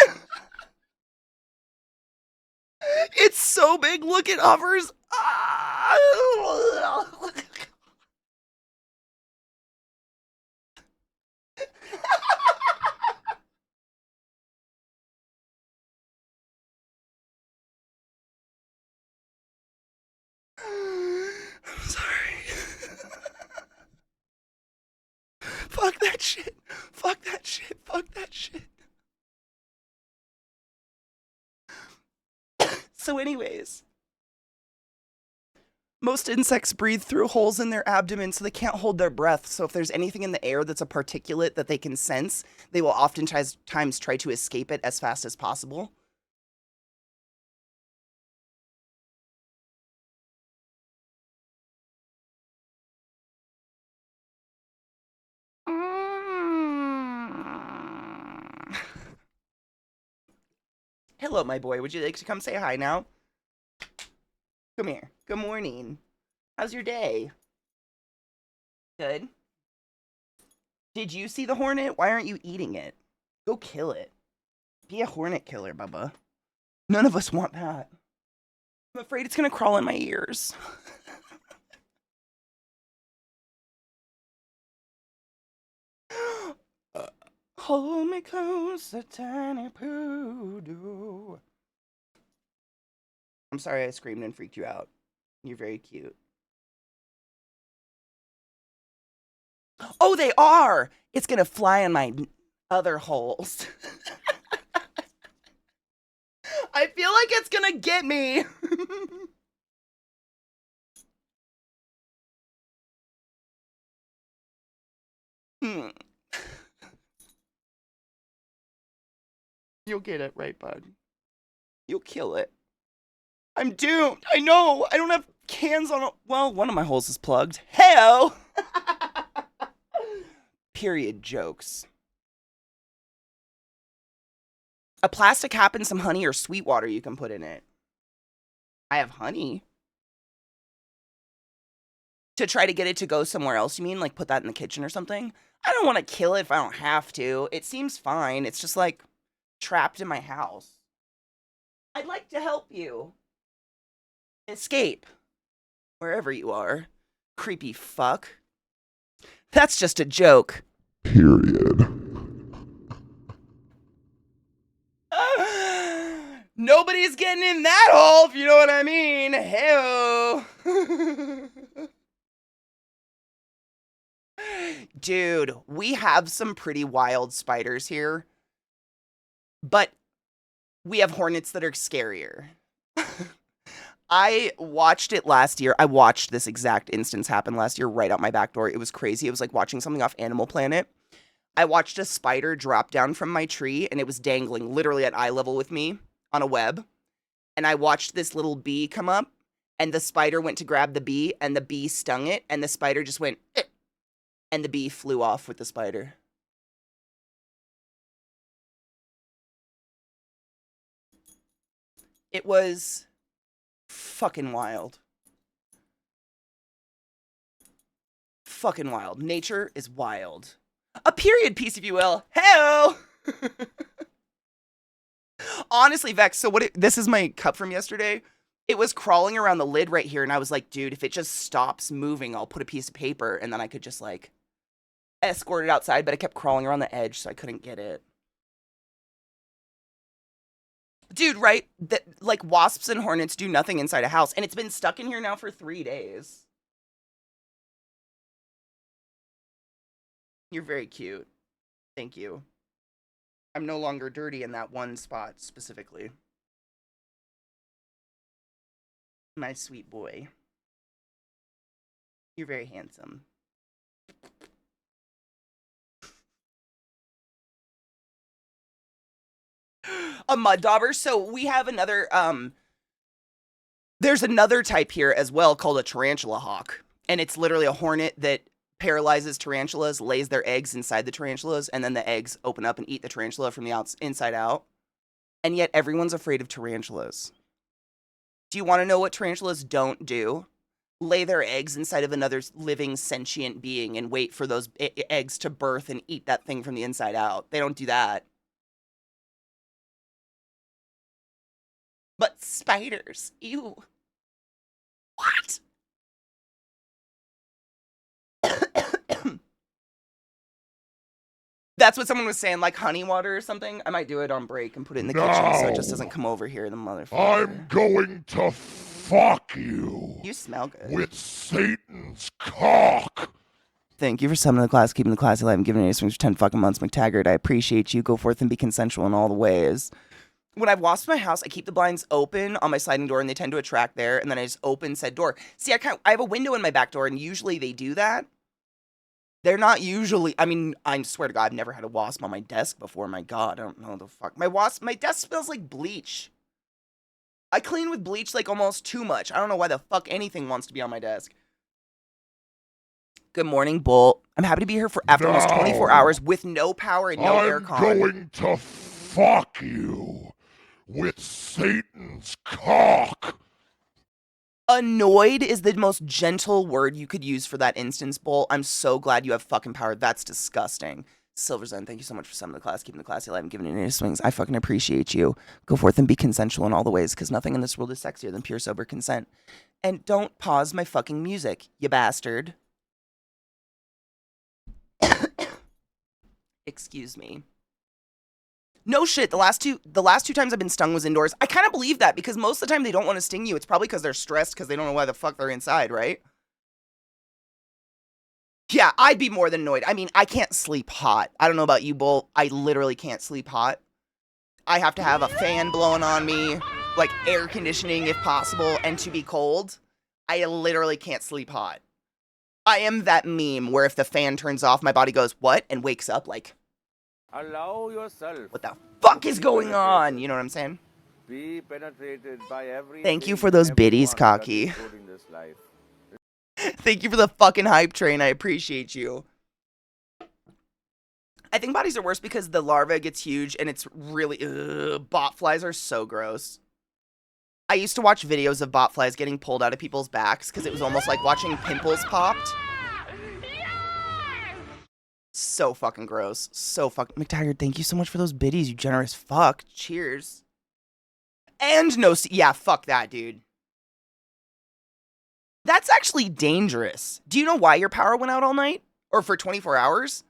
It's so big, look, it hovers. Ah! I'm sorry. Fuck that shit. Fuck that shit. Fuck that shit. So, anyways, most insects breathe through holes in their abdomen so they can't hold their breath. So, if there's anything in the air that's a particulate that they can sense, they will oftentimes try to escape it as fast as possible. Hello, my boy. Would you like to come say hi now? Come here. Good morning. How's your day? Good. Did you see the hornet? Why aren't you eating it? Go kill it. Be a hornet killer, Bubba. None of us want that. I'm afraid it's gonna crawl in my ears. Hold me close, a tiny poodoo. I'm sorry I screamed and freaked you out. You're very cute. Oh, they are! It's gonna fly on my other holes. I feel like it's gonna get me. You'll get it right, bud. You'll kill it. I'm doomed. I know. I don't have cans on. Well, one of my holes is plugged. Hell. Period jokes. A plastic cap and some honey or sweet water you can put in it. I have honey. To try to get it to go somewhere else, you mean? Like put that in the kitchen or something? I don't want to kill it if I don't have to. It seems fine. It's just like trapped in my house. I'd like to help you. Escape. Wherever you are. Creepy fuck. That's just a joke. Period. Nobody's getting in that hole, if you know what I mean. Hey-o. Dude, we have some pretty wild spiders here, but we have hornets that are scarier. I watched it last year. I watched this exact instance happen last year right out my back door. It was crazy. It was like watching something off Animal Planet. I watched a spider drop down from my tree, and it was dangling literally at eye level with me on a web. And I watched this little bee come up, and the spider went to grab the bee, and the bee stung it, and the spider just went, eh, and the bee flew off with the spider. It was fucking wild. Fucking wild. Nature is wild. A period piece, if you will. Hell. Honestly, Vex, so this is my cup from yesterday. It was crawling around the lid right here, and I was like, dude, if it just stops moving, I'll put a piece of paper, and then I could just, like, escort it outside, but it kept crawling around the edge, so I couldn't get it. Dude, right? Like, wasps and hornets do nothing inside a house, and it's been stuck in here now for 3 days. You're very cute. Thank you. I'm no longer dirty in that one spot specifically. My sweet boy. You're very handsome. A mud dauber. So we have another, there's another type here as well called a tarantula hawk. And it's literally a hornet that paralyzes tarantulas, lays their eggs inside the tarantulas, and then the eggs open up and eat the tarantula from the inside out. And yet everyone's afraid of tarantulas. Do you want to know what tarantulas don't do? Lay their eggs inside of another living sentient being and wait for those eggs to birth and eat that thing from the inside out. They don't do that. But spiders, ew. What? That's what someone was saying, like honey water or something. I might do it on break and put it in the kitchen so it just doesn't come over here, the motherfucker. I'm going to fuck you. You smell good. With Satan's cock. Thank you for summoning the class, keeping the class alive, and giving me swings for 10 fucking months, McTaggart. I appreciate you. Go forth and be consensual in all the ways. When I've washed my house, I keep the blinds open on my sliding door, and they tend to attract there, and then I just open said door. See, I have a window in my back door, and usually they do that. They're not usually, I mean, I swear to God, I've never had a wasp on my desk before. My God, I don't know the fuck. My desk smells like bleach. I clean with bleach like almost too much. I don't know why the fuck anything wants to be on my desk. Good morning, Bolt. I'm happy to be here for after almost 24 hours with no power and no aircon. I'm going to fuck you with Satan's cock. Annoyed is the most gentle word you could use for that instance, Bolt. I'm so glad you have fucking power. That's disgusting. Silver Zen, thank you so much for summoning the class, keeping the class alive, and giving it any swings. I fucking appreciate you. Go forth and be consensual in all the ways, because nothing in this world is sexier than pure sober consent. And don't pause my fucking music, you bastard. Excuse me. No shit, the last two times I've been stung was indoors. I kind of believe that because most of the time they don't want to sting you. It's probably because they're stressed because they don't know why the fuck they're inside, right? Yeah, I'd be more than annoyed. I mean, I can't sleep hot. I don't know about you, Bolt. I literally can't sleep hot. I have to have a fan blowing on me, like air conditioning if possible, and to be cold. I literally can't sleep hot. I am that meme where if the fan turns off, my body goes, what? And wakes up like... Allow yourself. What the fuck is going on? You know what I'm saying? Be penetrated by every. Thank you for those biddies, Cocky. Thank you for the fucking hype train. I appreciate you. I think bodies are worse because the larva gets huge and it's really... bot flies are so gross. I used to watch videos of botflies getting pulled out of people's backs because it was almost like watching pimples popped. So fucking gross. So fucking... McTaggart, thank you so much for those biddies, you generous fuck. Cheers. And no... Yeah, fuck that, dude. That's actually dangerous. Do you know why your power went out all night? Or for 24 hours?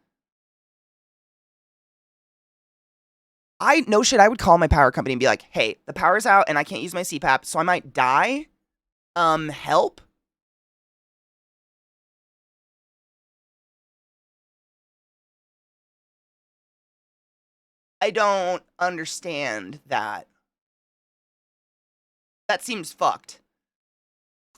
No shit, I would call my power company and be like, hey, the power's out and I can't use my CPAP, so I might die. Help? I don't understand that. That seems fucked.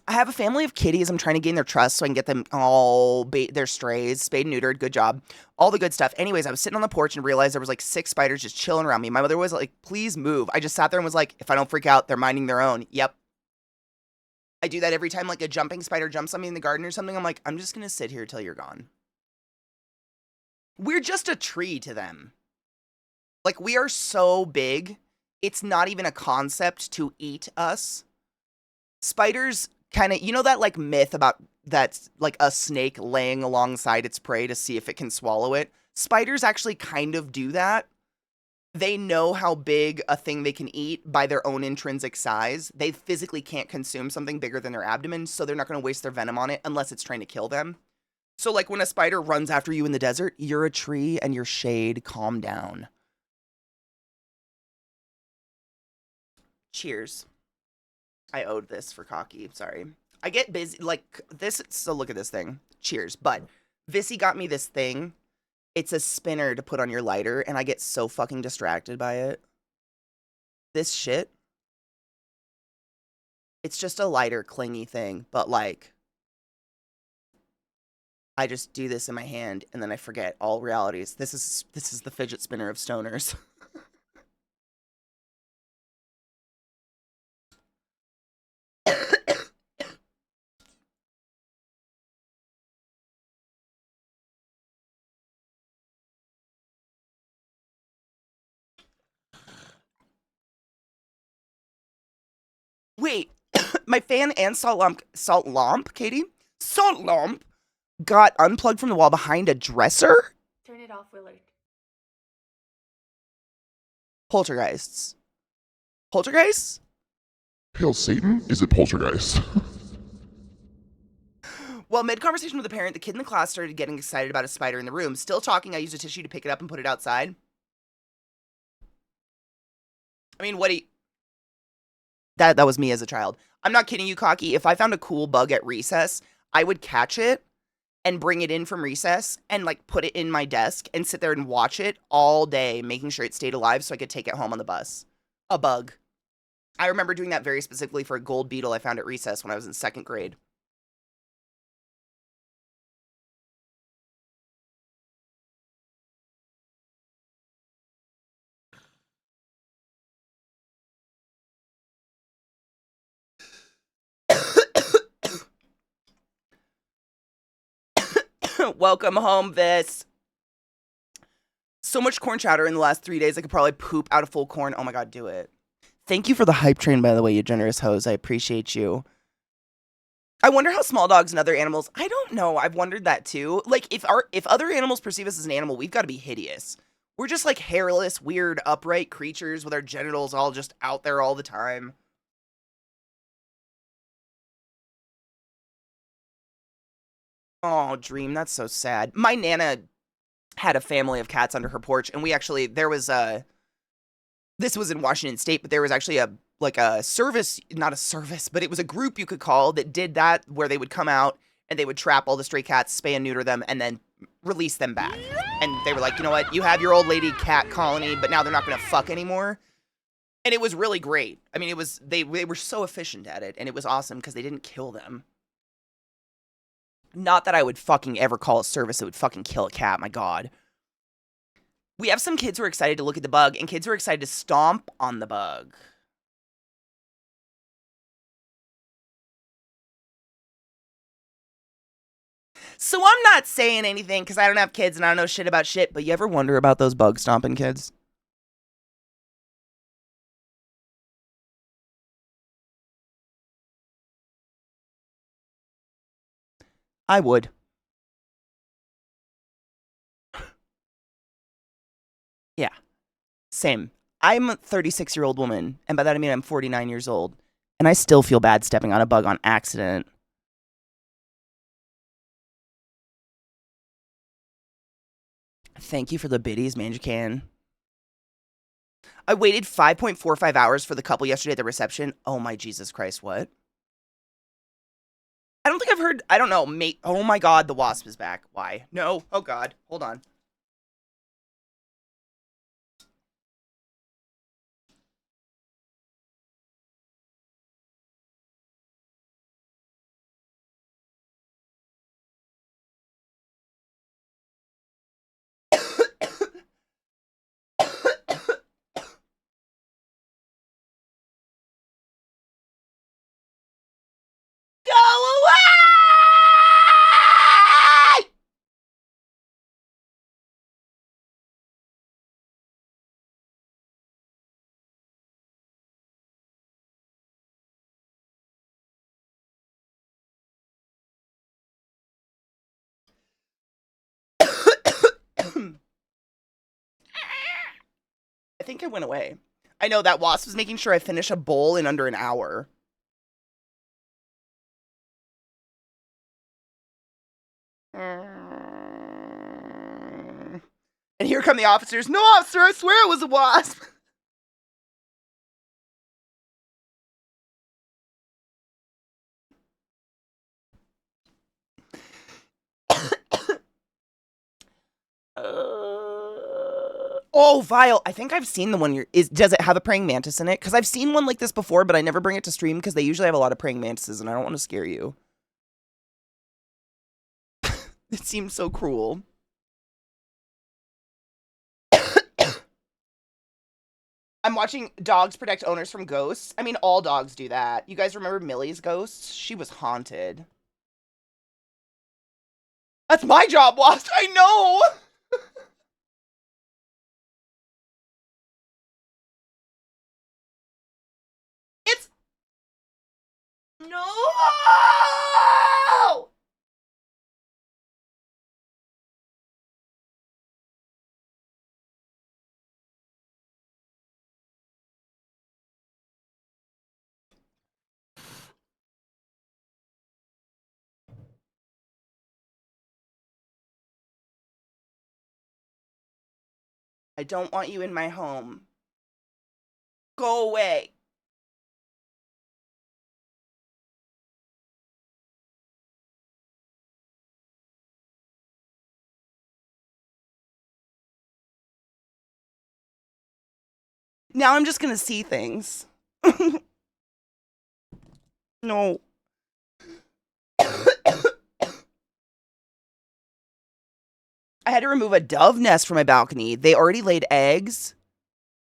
I have a family of kitties. I'm trying to gain their trust so I can get them all, their strays, spayed and neutered, good job. All the good stuff. Anyways, I was sitting on the porch and realized there was like 6 spiders just chilling around me. My mother was like, please move. I just sat there and was like, if I don't freak out, they're minding their own. Yep. I do that every time like a jumping spider jumps on me in the garden or something. I'm like, I'm just going to sit here till you're gone. We're just a tree to them. Like, we are so big, it's not even a concept to eat us. Spiders kind of, you know that like myth about that's like a snake laying alongside its prey to see if it can swallow it? Spiders actually kind of do that. They know how big a thing they can eat by their own intrinsic size. They physically can't consume something bigger than their abdomen, so they're not going to waste their venom on it unless it's trying to kill them. So like when a spider runs after you in the desert, you're a tree and you're shade, calm down. Cheers. I owed this for cocky. Sorry. I get busy. Like, this. So, look at this thing. Cheers. But Vissy got me this thing. It's a spinner to put on your lighter, and I get so fucking distracted by it. This shit. It's just a lighter, clingy thing. But, like, I just do this in my hand, and then I forget all realities. This is the fidget spinner of stoners. Wait, my fan and salt lamp, Katie? Salt lamp got unplugged from the wall behind a dresser? Turn it off, Willard. Poltergeists. Poltergeists? Hail Satan? Is it poltergeist? Well, mid-conversation with a parent, the kid in the class started getting excited about a spider in the room. Still talking, I used a tissue to pick it up and put it outside. I mean, what do you... That was me as a child. I'm not kidding you, Cocky. If I found a cool bug at recess, I would catch it and bring it in from recess and, like, put it in my desk and sit there and watch it all day, making sure it stayed alive so I could take it home on the bus. A bug. I remember doing that very specifically for a gold beetle I found at recess when I was in 2nd grade. Welcome home, Vis. So much corn chowder in the last 3 days, I could probably poop out a full corn. Oh my god, do it. Thank you for the hype train, by the way, you generous hoes. I appreciate you. I wonder how small dogs and other animals... I don't know. I've wondered that too. Like, if other animals perceive us as an animal, we've got to be hideous. We're just like hairless, weird, upright creatures with our genitals all just out there all the time. Oh, Dream, that's so sad. My Nana had a family of cats under her porch, and we actually... There was a... This was in Washington State, but there was actually a service, not a service, but it was a group you could call that did that, where they would come out and they would trap all the stray cats, spay and neuter them, and then release them back. And they were like, you know what, you have your old lady cat colony, but now they're not going to fuck anymore. And it was really great. I mean, it was, they were so efficient at it, and it was awesome because they didn't kill them. Not that I would fucking ever call a service that would fucking kill a cat, my god. We have some kids who are excited to look at the bug, and kids who are excited to stomp on the bug. So I'm not saying anything because I don't have kids and I don't know shit about shit, but you ever wonder about those bug stomping kids? I would. Yeah, same. I'm a 36-year-old woman, and by that I mean I'm 49 years old, and I still feel bad stepping on a bug on accident. Thank you for the biddies, Manjacan. I waited 5.45 hours for the couple yesterday at the reception. Oh my Jesus Christ, what? I don't think I've heard, I don't know, mate. Oh my God, the wasp is back. Why? No. Oh God, hold on. Go away! I think it went away. I know that wasp was making sure I finish a bowl in under an hour. And here come the officers. No, officer, I swear it was a wasp. Oh, Vile. I think I've seen the one does it have a praying mantis in it? Because I've seen one like this before, but I never bring it to stream because they usually have a lot of praying mantises and I don't want to scare you. It seems so cruel. I'm watching dogs protect owners from ghosts. I mean, all dogs do that. You guys remember Millie's ghosts? She was haunted. That's my job, Wasp. I know. It's no. I don't want you in my home. Go away. Now I'm just gonna see things. No. I had to remove a dove nest from my balcony. They already laid eggs.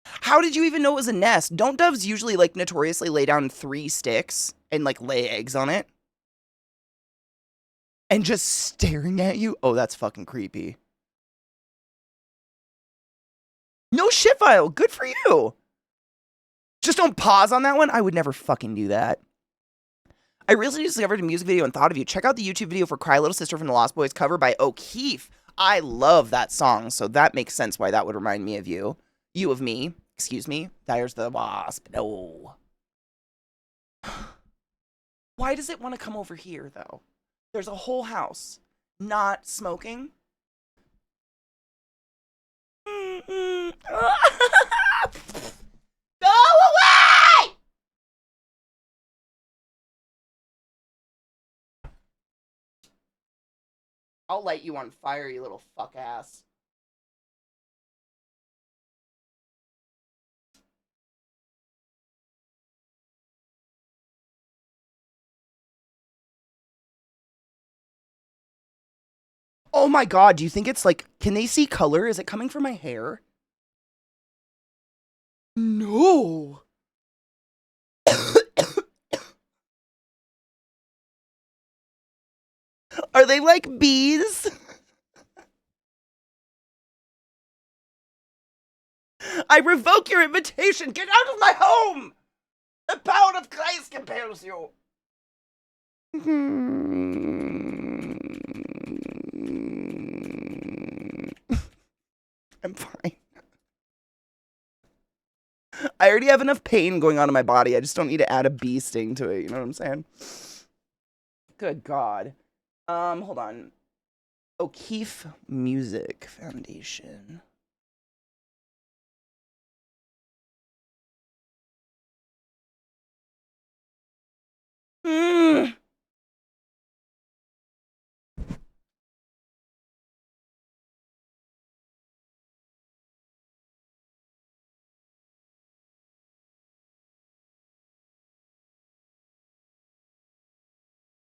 How did you even know it was a nest? Don't doves usually like notoriously lay down 3 sticks and like lay eggs on it? And just staring at you? Oh, that's fucking creepy. No shit, Vile. Good for you. Just don't pause on that one. I would never fucking do that. I recently discovered a music video and thought of you. Check out the YouTube video for Cry Little Sister from the Lost Boys cover by O'Keefe. I love that song, so that makes sense why that would remind me of you. You of me. Excuse me. There's the wasp. No. Why does it want to come over here, though? There's a whole house. Not smoking. Go away! I'll light you on fire, you little fuck ass. Oh my God, do you think it's like, can they see color? Is it coming from my hair? No. Are they like bees? I revoke your invitation. Get out of my home. The power of Christ compels you. I'm fine. I already have enough pain going on in my body. I just don't need to add a bee sting to it. You know what I'm saying? Good God. Hold on. O'Keefe Music Foundation.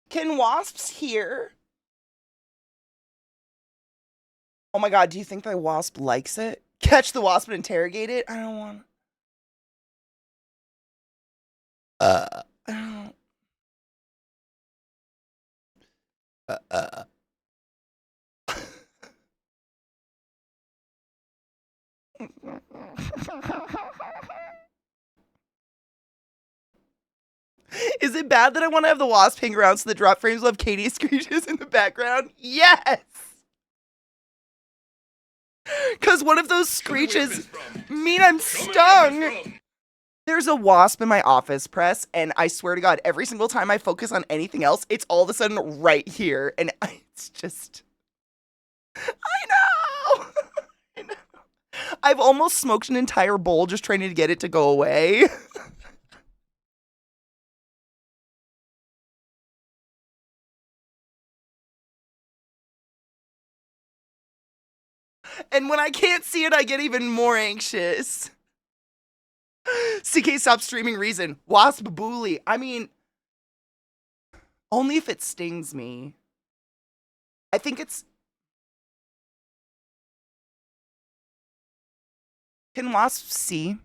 Can wasps hear? Oh my God, do you think the wasp likes it? Catch the wasp and interrogate it? I don't want. I don't. Is it bad that I want to have the wasp hang around so the drop frames will have Katie screeches in the background? Yes! Because one of those screeches mean I'm stung. There's a wasp in my office press, and I swear to God, every single time I focus on anything else, it's all of a sudden right here. And it's just... I know! I know. I've almost smoked an entire bowl just trying to get it to go away. And when I can't see it, I get even more anxious. CK, stop streaming reason. Wasp bully. I mean, only if it stings me. I think it's... Can wasps see?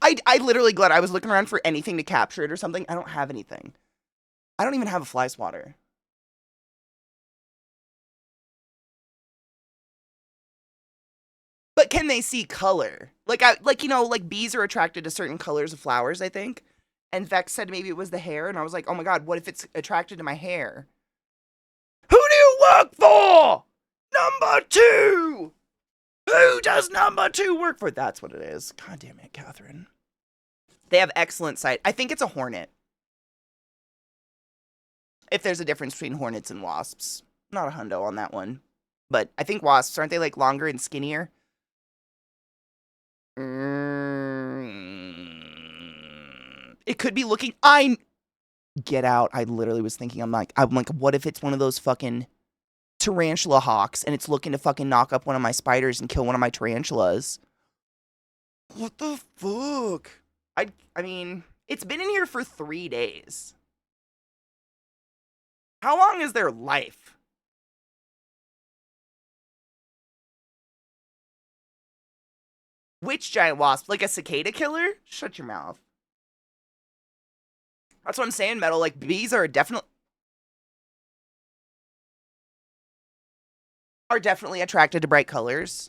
I literally, Glenn, I was looking around for anything to capture it or something. I don't have anything. I don't even have a fly swatter. But can they see color? Like, you know, like bees are attracted to certain colors of flowers, I think. And Vex said maybe it was the hair, and I was like, oh my God, what if it's attracted to my hair? Who do you work for? Number 2! Who does number 2 work for? That's what it is. God damn it, Catherine. They have excellent sight. I think it's a hornet. If there's a difference between hornets and wasps. Not a hundo on that one. But I think wasps, aren't they like longer and skinnier? It could be looking... Get out. I literally was thinking, I'm like, what if it's one of those fucking tarantula hawks and it's looking to fucking knock up one of my spiders and kill one of my tarantulas? What the fuck? I mean, it's been in here for 3 days. How long is their life? Which giant wasp? Like a cicada killer? Shut your mouth. That's what I'm saying, Metal. Like, bees are definitely attracted to bright colors.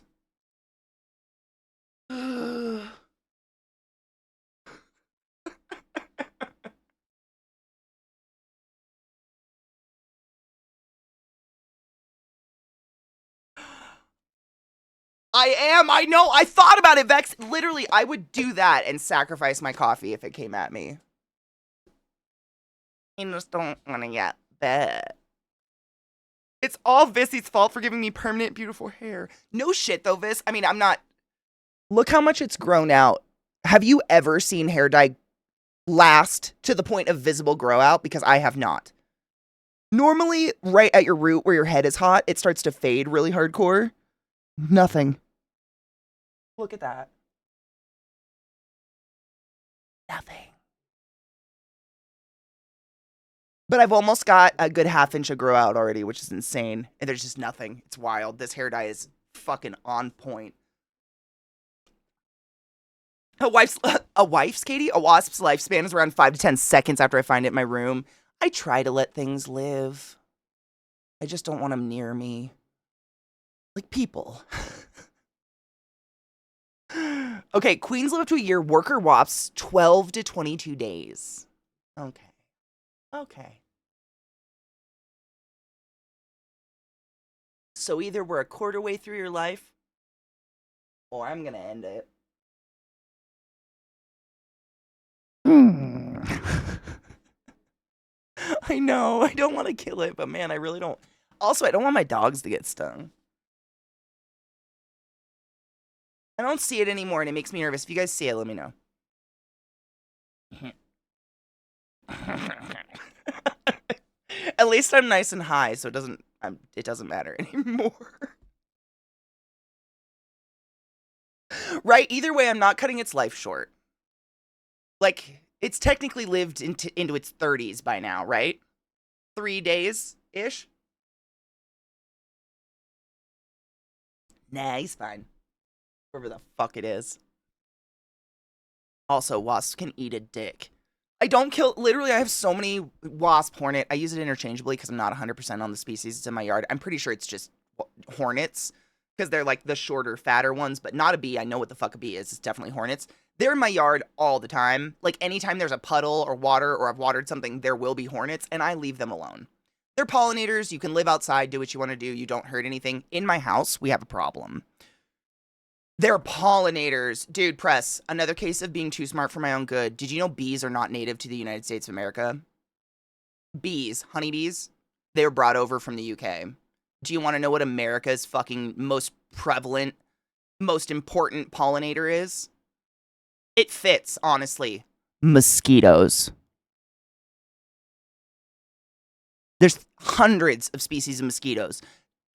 I know, I thought about it, Vex. Literally, I would do that and sacrifice my coffee if it came at me. I just don't want to get bit. It's all Vissy's fault for giving me permanent, beautiful hair. No shit, though, Vis. I mean, I'm not... Look how much it's grown out. Have you ever seen hair dye last to the point of visible grow out? Because I have not. Normally, right at your root where your head is hot, it starts to fade really hardcore. Nothing. Look at that. Nothing. But I've almost got a good half inch of grow out already, which is insane. And there's just nothing. It's wild. This hair dye is fucking on point. A wife's, Katie? A wasp's lifespan is around 5 to 10 seconds after I find it in my room. I try to let things live. I just don't want them near me. Like people. Okay, queens live up to a year. Worker wasps, 12 to 22 days. Okay. Okay. So either we're a quarter way through your life, or I'm gonna end it. I know, I don't want to kill it, but man, I really don't. Also, I don't want my dogs to get stung. I don't see it anymore, and it makes me nervous. If you guys see it, let me know. At least I'm nice and high, so it doesn't matter anymore. Right? Either way, I'm not cutting its life short. Like, it's technically lived into its 30s by now, right? 3 days-ish? Nah, he's fine. Whoever the fuck it is. Also, wasps can eat a dick. I don't kill... Literally, I have so many wasp, hornet. I use it interchangeably because I'm not 100% on the species. It's in my yard. I'm pretty sure it's just hornets because they're like the shorter, fatter ones, but not a bee. I know what the fuck a bee is. It's definitely hornets. They're in my yard all the time. Like, anytime there's a puddle or water or I've watered something, there will be hornets, and I leave them alone. They're pollinators. You can live outside, do what you want to do. You don't hurt anything. In my house, we have a problem. They're pollinators. Dude, Press, another case of being too smart for my own good. Did you know bees are not native to the United States of America? Bees, honeybees, they were brought over from the UK. Do you want to know what America's fucking most prevalent, most important pollinator is? It fits, honestly. Mosquitoes. There's hundreds of species of mosquitoes.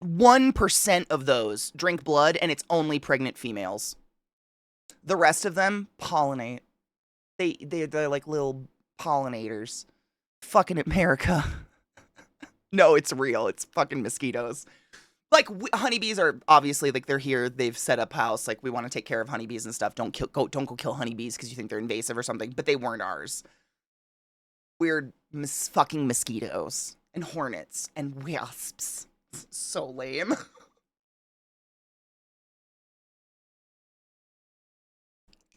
1% of those drink blood, and it's only pregnant females. The rest of them pollinate. They're like little pollinators. Fucking America. No, it's real. It's fucking mosquitoes. Like, honeybees are obviously, like, they're here. They've set up house. Like, we want to take care of honeybees and stuff. Don't go kill honeybees because you think they're invasive or something. But they weren't ours. Weird fucking mosquitoes and hornets and wasps. So lame.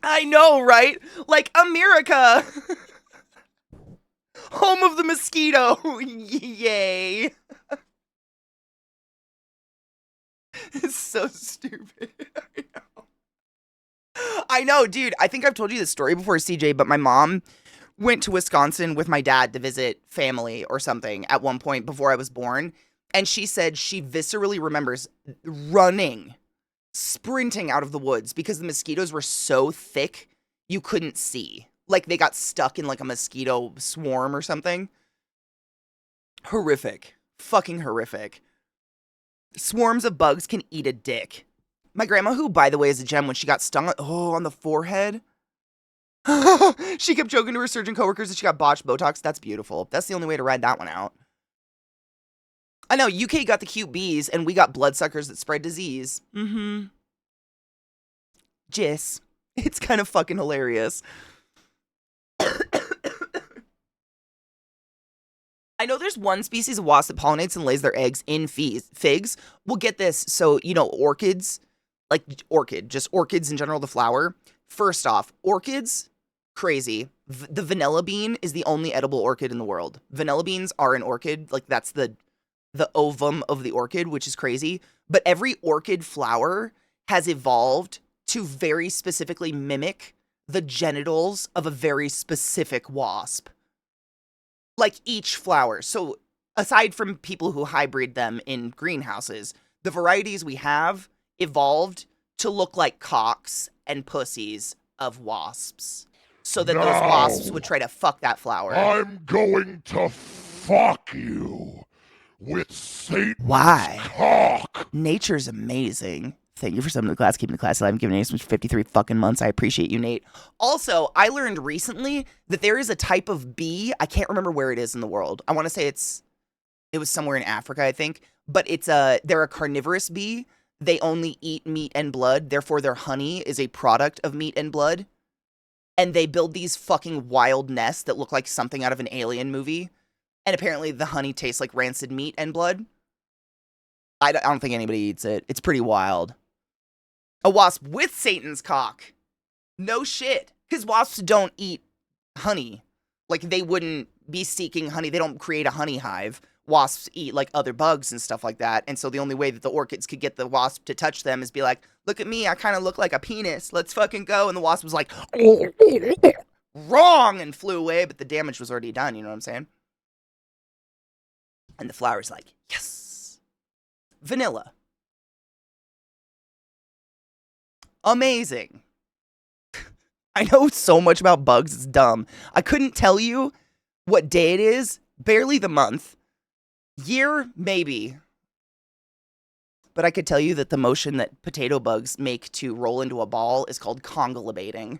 I know, right? Like, America! Home of the mosquito! Yay! It's so stupid. I know, dude. I think I've told you this story before, CJ, but my mom went to Wisconsin with my dad to visit family or something at one point before I was born. And she said she viscerally remembers running, sprinting out of the woods because the mosquitoes were so thick you couldn't see. Like they got stuck in like a mosquito swarm or something. Horrific. Fucking horrific. Swarms of bugs can eat a dick. My grandma, who, by the way, is a gem, when she got stung on the forehead, she kept joking to her surgeon coworkers that she got botched Botox. That's beautiful. That's the only way to ride that one out. I know, UK got the cute bees, and we got bloodsuckers that spread disease. Mm-hmm. Jiss. It's kind of fucking hilarious. I know there's one species of wasp that pollinates and lays their eggs in figs. Well, get this. So, you know, orchids, like just orchids in general, the flower. First off, orchids, crazy. The vanilla bean is the only edible orchid in the world. Vanilla beans are an orchid. Like, that's the ovum of the orchid, which is crazy. But every orchid flower has evolved to very specifically mimic the genitals of a very specific wasp. Like each flower. So aside from people who hybrid them in greenhouses, the varieties we have evolved to look like cocks and pussies of wasps. So that those wasps would try to fuck that flower. I'm going to fuck you with Satan's Why? cock. Nature's amazing. Thank you for something to the class, keeping the class alive, and giving Nate 53 fucking months. I appreciate you, Nate. Also, I learned recently that there is a type of bee. I can't remember where it is in the world. I want to say it was somewhere in Africa, I think. But they're a carnivorous bee. They only eat meat and blood. Therefore, their honey is a product of meat and blood. And they build these fucking wild nests that look like something out of an alien movie. And apparently the honey tastes like rancid meat and blood. I don't think anybody eats it. It's pretty wild. A wasp with Satan's cock. No shit. Because wasps don't eat honey. Like, they wouldn't be seeking honey. They don't create a honey hive. wasps eat like other bugs and stuff like that. And so the only way that the orchids could get the wasp to touch them is be like, look at me, I kind of look like a penis. Let's fucking go. And the wasp was like, wrong, and flew away, but the damage was already done. You know what I'm saying? And the flower's like, yes. Vanilla. Amazing. I know so much about bugs, it's dumb. I couldn't tell you what day it is, barely the month. Year, maybe. But I could tell you that the motion that potato bugs make to roll into a ball is called congolabating.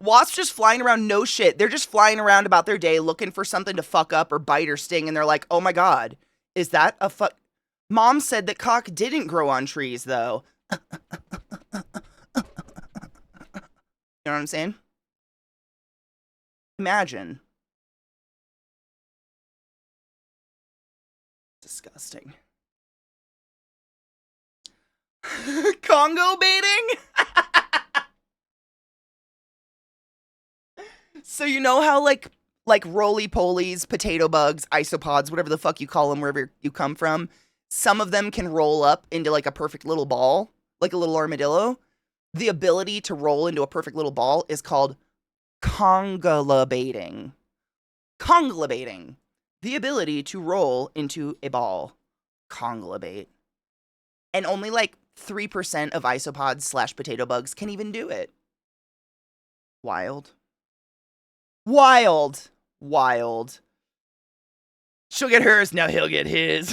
Wasps just flying around, no shit. They're just flying around about their day looking for something to fuck up or bite or sting, and they're like, oh my god, is that a fuck? Mom said that cock didn't grow on trees, though. You know what I'm saying? Imagine. Disgusting. Congo baiting? So you know how like roly-polies, potato bugs, isopods, whatever the fuck you call them wherever you come from, some of them can roll up into like a perfect little ball, like a little armadillo. The ability to roll into a perfect little ball is called congolabating. Congolabating. The ability to roll into a ball. Congolabate. And only like 3% of isopods / potato bugs can even do it. Wild. Wild. Wild. She'll get hers, now he'll get his.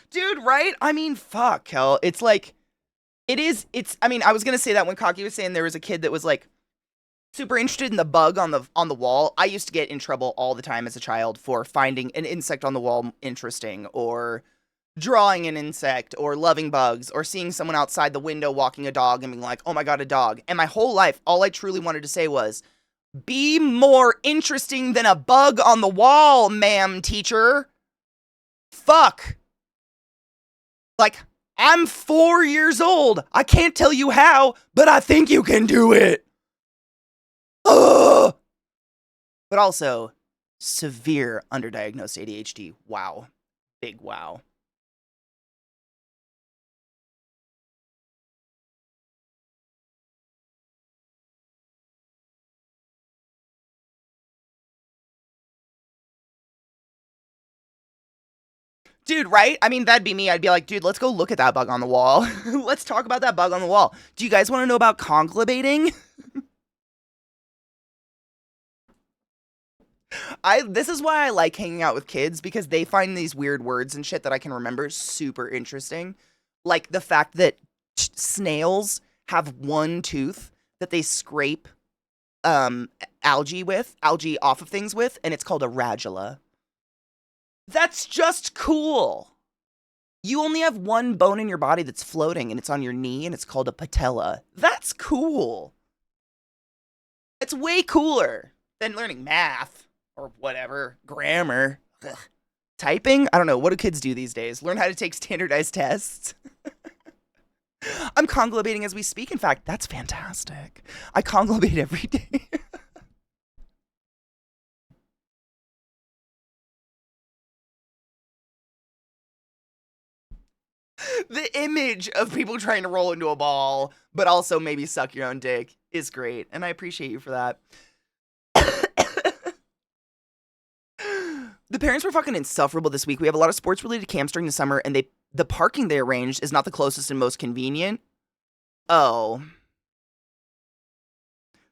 Dude, right? I mean, fuck, hell. It's like, I mean, I was gonna say that when Cocky was saying there was a kid that was like, super interested in the bug on the wall. I used to get in trouble all the time as a child for finding an insect on the wall interesting, or drawing an insect, or loving bugs, or seeing someone outside the window walking a dog and being like, oh my god, a dog. And my whole life, all I truly wanted to say was, be more interesting than a bug on the wall, ma'am teacher. Fuck. Like, I'm 4 years old. I can't tell you how, but I think you can do it. Ugh! But also, severe underdiagnosed ADHD. Wow. Big wow. Dude, right? I mean, that'd be me. I'd be like, dude, let's go look at that bug on the wall. Let's talk about that bug on the wall. Do you guys want to know about conglobating? This is why I like hanging out with kids, because they find these weird words and shit that I can remember super interesting. Like the fact that snails have one tooth that they scrape algae off of things with, and it's called a radula. That's just cool. You only have one bone in your body that's floating, and it's on your knee, and it's called a patella. That's cool. It's way cooler than learning math or whatever, grammar. Ugh. Typing? I don't know. What do kids do these days? Learn how to take standardized tests? I'm conglobating as we speak. In fact, that's fantastic. I conglobate every day. The image of people trying to roll into a ball, but also maybe suck your own dick, is great. And I appreciate you for that. The parents were fucking insufferable this week. We have a lot of sports-related camps during the summer, and the parking they arranged is not the closest and most convenient. Oh.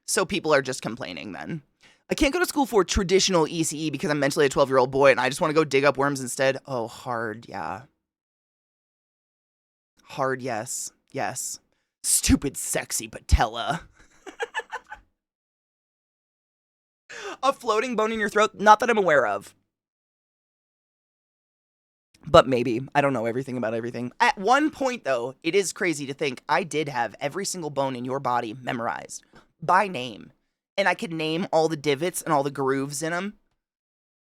So people are just complaining then. I can't go to school for traditional ECE because I'm mentally a 12-year-old boy, and I just want to go dig up worms instead. Oh, hard, yeah. Hard, yes. Yes. Stupid sexy patella. A floating bone in your throat? Not that I'm aware of. But maybe. I don't know everything about everything. At one point, though, it is crazy to think I did have every single bone in your body memorized by name. and I could name all the divots and all the grooves in them.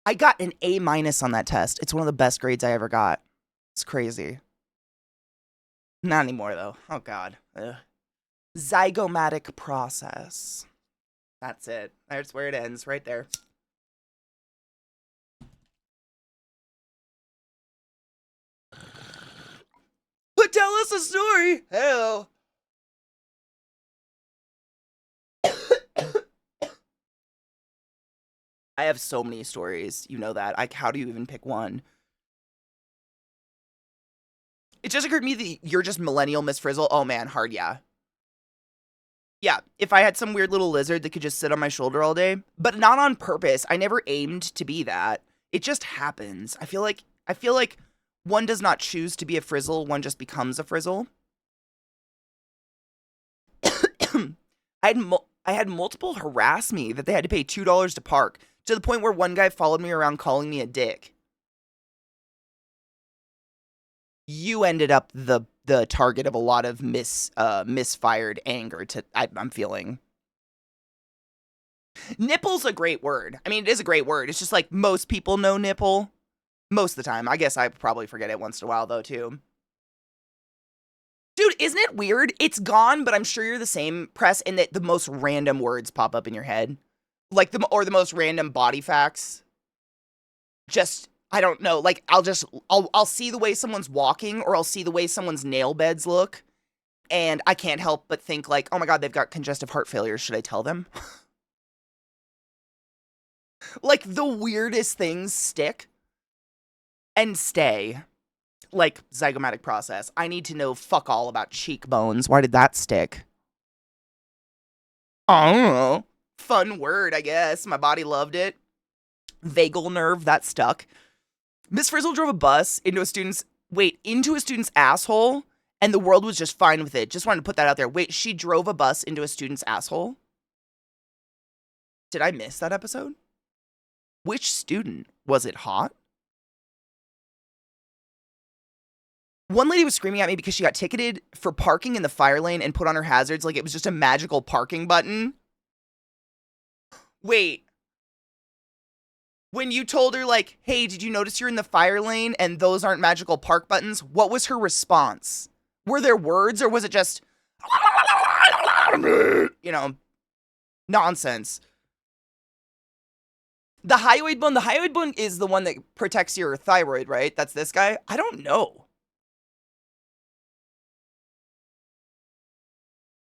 I got an A- on that test. It's one of the best grades I ever got. It's crazy. Not anymore, though. Oh, God. Ugh. Zygomatic process. That's it. That's where it ends, right there. But tell us a story. Hell. I have so many stories. You know that. Like, how do you even pick one? It just occurred to me that you're just millennial Miss Frizzle. Oh, man. Hard, yeah. Yeah, if I had some weird little lizard that could just sit on my shoulder all day, but not on purpose. I never aimed to be that. It just happens. I feel like one does not choose to be a frizzle, one just becomes a frizzle. I had multiple harass me that they had to pay $2 to park, to the point where one guy followed me around calling me a dick. You ended up the target of a lot of misfired anger. I'm feeling. Nipple's a great word. I mean, it is a great word. It's just like most people know nipple. Most of the time. I guess I probably forget it once in a while, though, too. Dude, isn't it weird? It's gone, but I'm sure you're the same, Press, in that the most random words pop up in your head. Like, the most random body facts. Just, I don't know. Like, I'll see the way someone's walking, or I'll see the way someone's nail beds look, and I can't help but think, like, oh my God, they've got congestive heart failure. Should I tell them? Like, the weirdest things stick and stay. Like, zygomatic process. I need to know fuck all about cheekbones. Why did that stick? I don't know. Fun word, I guess. My body loved it. Vagal nerve, that stuck. Miss Frizzle drove a bus into a student's asshole, and the world was just fine with it. Just wanted to put that out there. Wait, she drove a bus into a student's asshole? Did I miss that episode? Which student? Was it hot? One lady was screaming at me because she got ticketed for parking in the fire lane and put on her hazards like it was just a magical parking button. Wait. When you told her, like, hey, did you notice you're in the fire lane and those aren't magical park buttons? What was her response? Were there words, or was it just, you know, nonsense? The hyoid bone is the one that protects your thyroid, right? That's this guy? I don't know.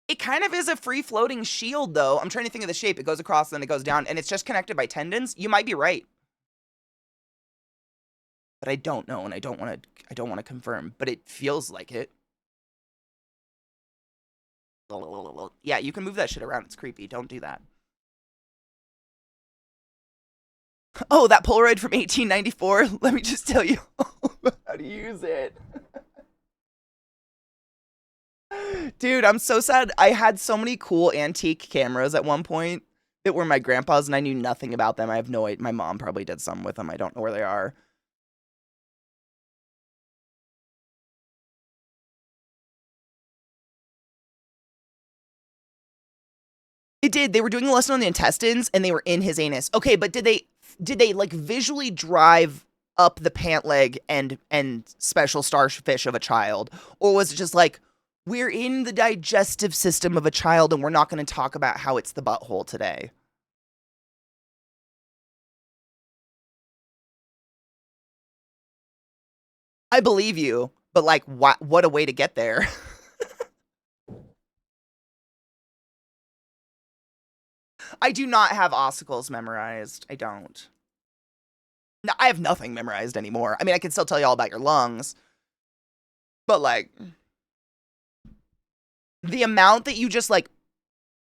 It kind of is a free-floating shield, though. I'm trying to think of the shape. It goes across, then it goes down, and it's just connected by tendons. You might be right. But I don't know, and I don't want to confirm, but it feels like it. Yeah, you can move that shit around. It's creepy. Don't do that. Oh, that Polaroid from 1894. Let me just tell you how to use it. Dude, I'm so sad. I had so many cool antique cameras at one point that were my grandpa's, and I knew nothing about them. I have no idea. My mom probably did some with them. I don't know where they are. It did. They were doing a lesson on the intestines, and they were in his anus. Okay, but did they like visually drive up the pant leg and special starfish of a child, or was it just like, we're in the digestive system of a child, and we're not going to talk about how it's the butthole today? I believe you, but like, what a way to get there. I do not have ossicles memorized. I don't. No, I have nothing memorized anymore. I mean, I can still tell you all about your lungs, but like, the amount that you just like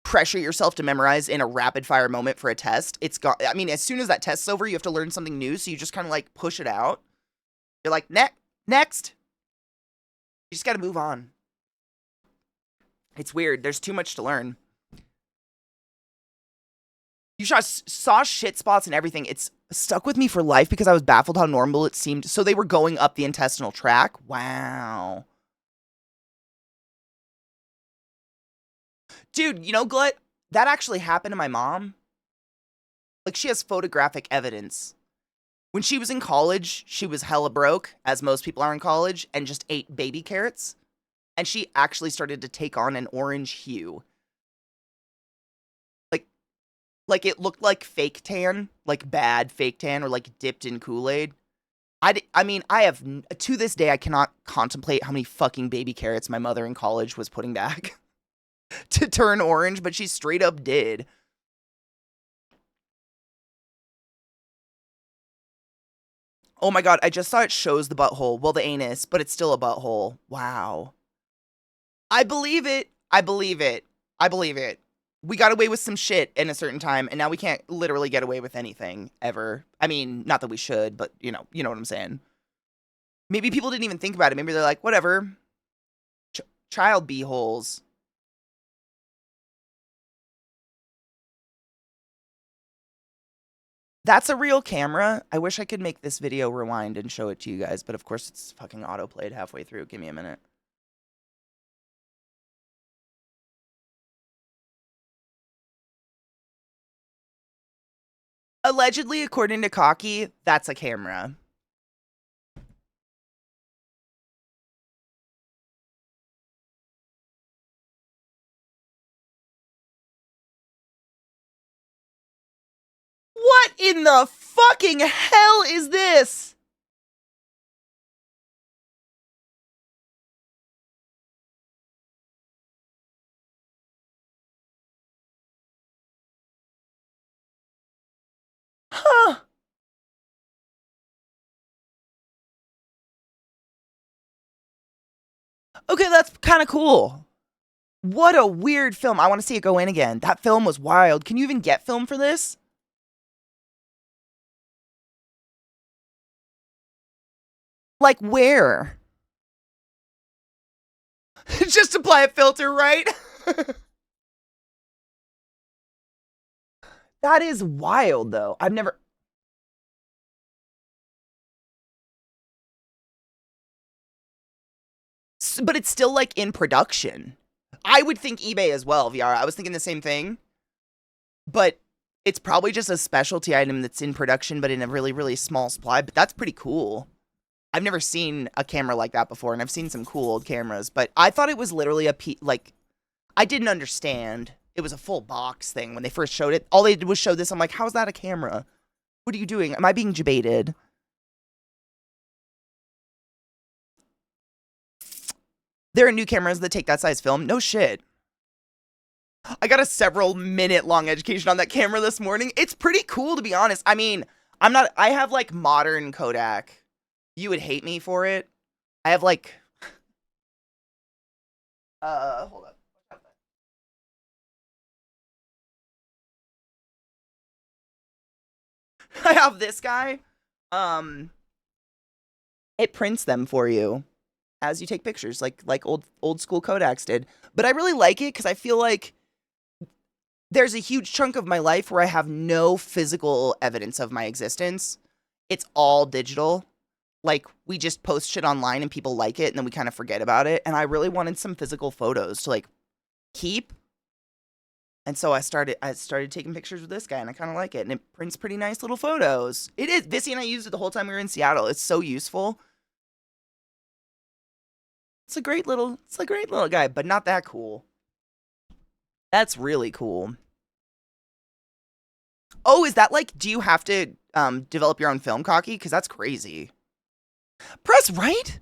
pressure yourself to memorize in a rapid fire moment for a test, it's gone. I mean, as soon as that test's over, you have to learn something new, so you just kind of like push it out. You're like, next. You just got to move on. It's weird. There's too much to learn. You saw shit spots and everything. It's stuck with me for life because I was baffled how normal it seemed. So they were going up the intestinal tract. Wow. Dude, you know, Glut, that actually happened to my mom. Like, she has photographic evidence. When she was in college, she was hella broke, as most people are in college, and just ate baby carrots. And she actually started to take on an orange hue. Like it looked like fake tan, like bad fake tan, or like dipped in Kool-Aid. I mean, I have, to this day, I cannot contemplate how many fucking baby carrots my mother in college was putting back to turn orange, but she straight up did. Oh my god, I just saw it shows the butthole. Well, the anus, but it's still a butthole. Wow. I believe it. I believe it. I believe it. We got away with some shit in a certain time, and now we can't literally get away with anything ever. I mean, not that we should, but you know what I'm saying. Maybe people didn't even think about it. Maybe they're like, whatever. Child beeholes. That's a real camera. I wish I could make this video rewind and show it to you guys, but of course it's fucking autoplayed halfway through. Give me a minute. Allegedly, according to Katie, that's a camera. What in the fucking hell is this? Huh. Okay, that's kind of cool. What a weird film. I want to see it go in again. That film was wild. Can you even get film for this? Like where? Just apply a filter, right? That is wild, though. I've never... But it's still, like, in production. I would think eBay as well, VR. I was thinking the same thing. But it's probably just a specialty item that's in production, but in a really, really small supply. But that's pretty cool. I've never seen a camera like that before, and I've seen some cool old cameras. But I thought it was literally like, I didn't understand. It was a full box thing when they first showed it. All they did was show this. I'm like, how is that a camera? What are you doing? Am I being debated? There are new cameras that take that size film. No shit. I got a several minute long education on that camera this morning. It's pretty cool, to be honest. I mean, I have like modern Kodak. You would hate me for it. I have like, hold up. I have this guy. It prints them for you as you take pictures, like old school Kodaks did. But I really like it because I feel like there's a huge chunk of my life where I have no physical evidence of my existence. It's all digital. Like, we just post shit online and people like it, and then we kind of forget about it. And I really wanted some physical photos to, like, keep. And so I started taking pictures with this guy, and I kind of like it. And it prints pretty nice little photos. It is. Vissy and I used it the whole time we were in Seattle. It's so useful. It's a great little guy, but not that cool. That's really cool. Oh, is that like, do you have to develop your own film, Katie? Because that's crazy. Press right?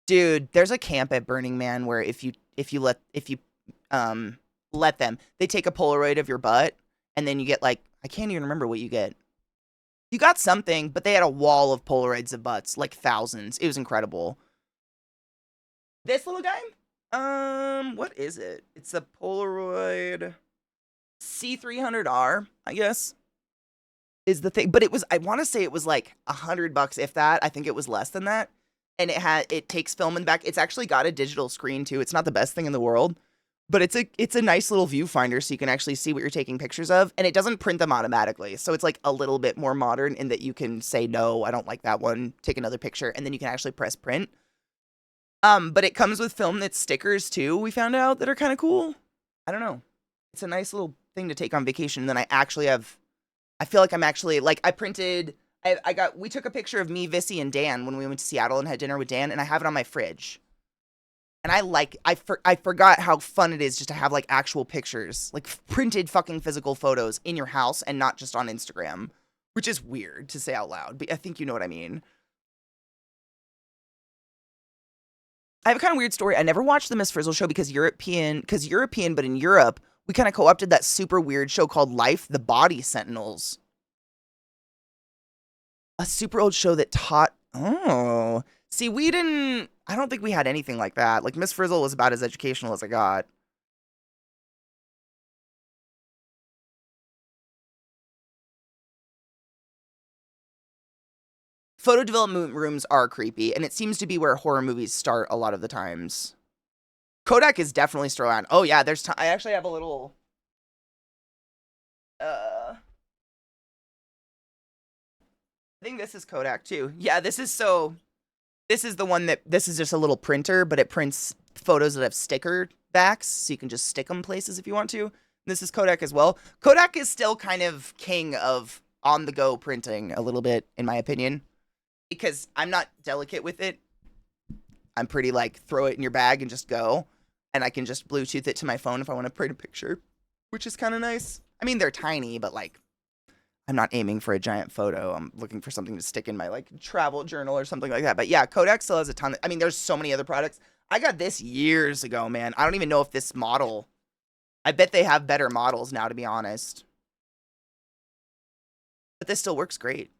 Dude, there's a camp at Burning Man where if you let them, they take a Polaroid of your butt, and then you get like, I can't even remember what you get. You got something, but they had a wall of Polaroids of butts, like thousands. It was incredible. This little guy? What is it? It's a Polaroid C300R, I guess, is the thing. But it was, I want to say it was like $100, if that. I think it was less than that. And it takes film in the back. It's actually got a digital screen too. It's not the best thing in the world, but it's a nice little viewfinder, so you can actually see what you're taking pictures of. And it doesn't print them automatically, so it's like a little bit more modern in that you can say, no, I don't like that one, take another picture, and then you can actually press print. But it comes with film that's stickers too, we found out, that are kind of cool. I don't know. it's a nice little thing to take on vacation. And then I feel like I'm actually, like, we took a picture of me, Vissy, and Dan when we went to Seattle and had dinner with Dan, and I have it on my fridge. And I forgot how fun it is just to have, like, actual pictures, like, printed fucking physical photos in your house and not just on Instagram, which is weird to say out loud, but I think you know what I mean. I have a kind of weird story. I never watched the Miss Frizzle show because European, but in Europe, we kind of co-opted that super weird show called Life, the Body Sentinels. A super old show that taught, see, I don't think we had anything like that. Like, Miss Frizzle was about as educational as I got. Photo development rooms are creepy, and it seems to be where horror movies start a lot of the times. Kodak is definitely still around. Oh yeah, I actually have a little, I think this is Kodak too. Yeah, this is the one this is just a little printer, but it prints photos that have sticker backs, so you can just stick them places if you want to. This is Kodak as well. Kodak is still kind of king of on-the-go printing a little bit, in my opinion. Because I'm not delicate with it. I'm pretty, like, throw it in your bag and just go. And I can just Bluetooth it to my phone if I want to print a picture, which is kind of nice. I mean, they're tiny, but, like, I'm not aiming for a giant photo. I'm looking for something to stick in my, like, travel journal or something like that. But yeah, Kodak still has a ton. I mean, there's so many other products. I got this years ago, man. I don't even know if this model, I bet they have better models now, to be honest. But this still works great.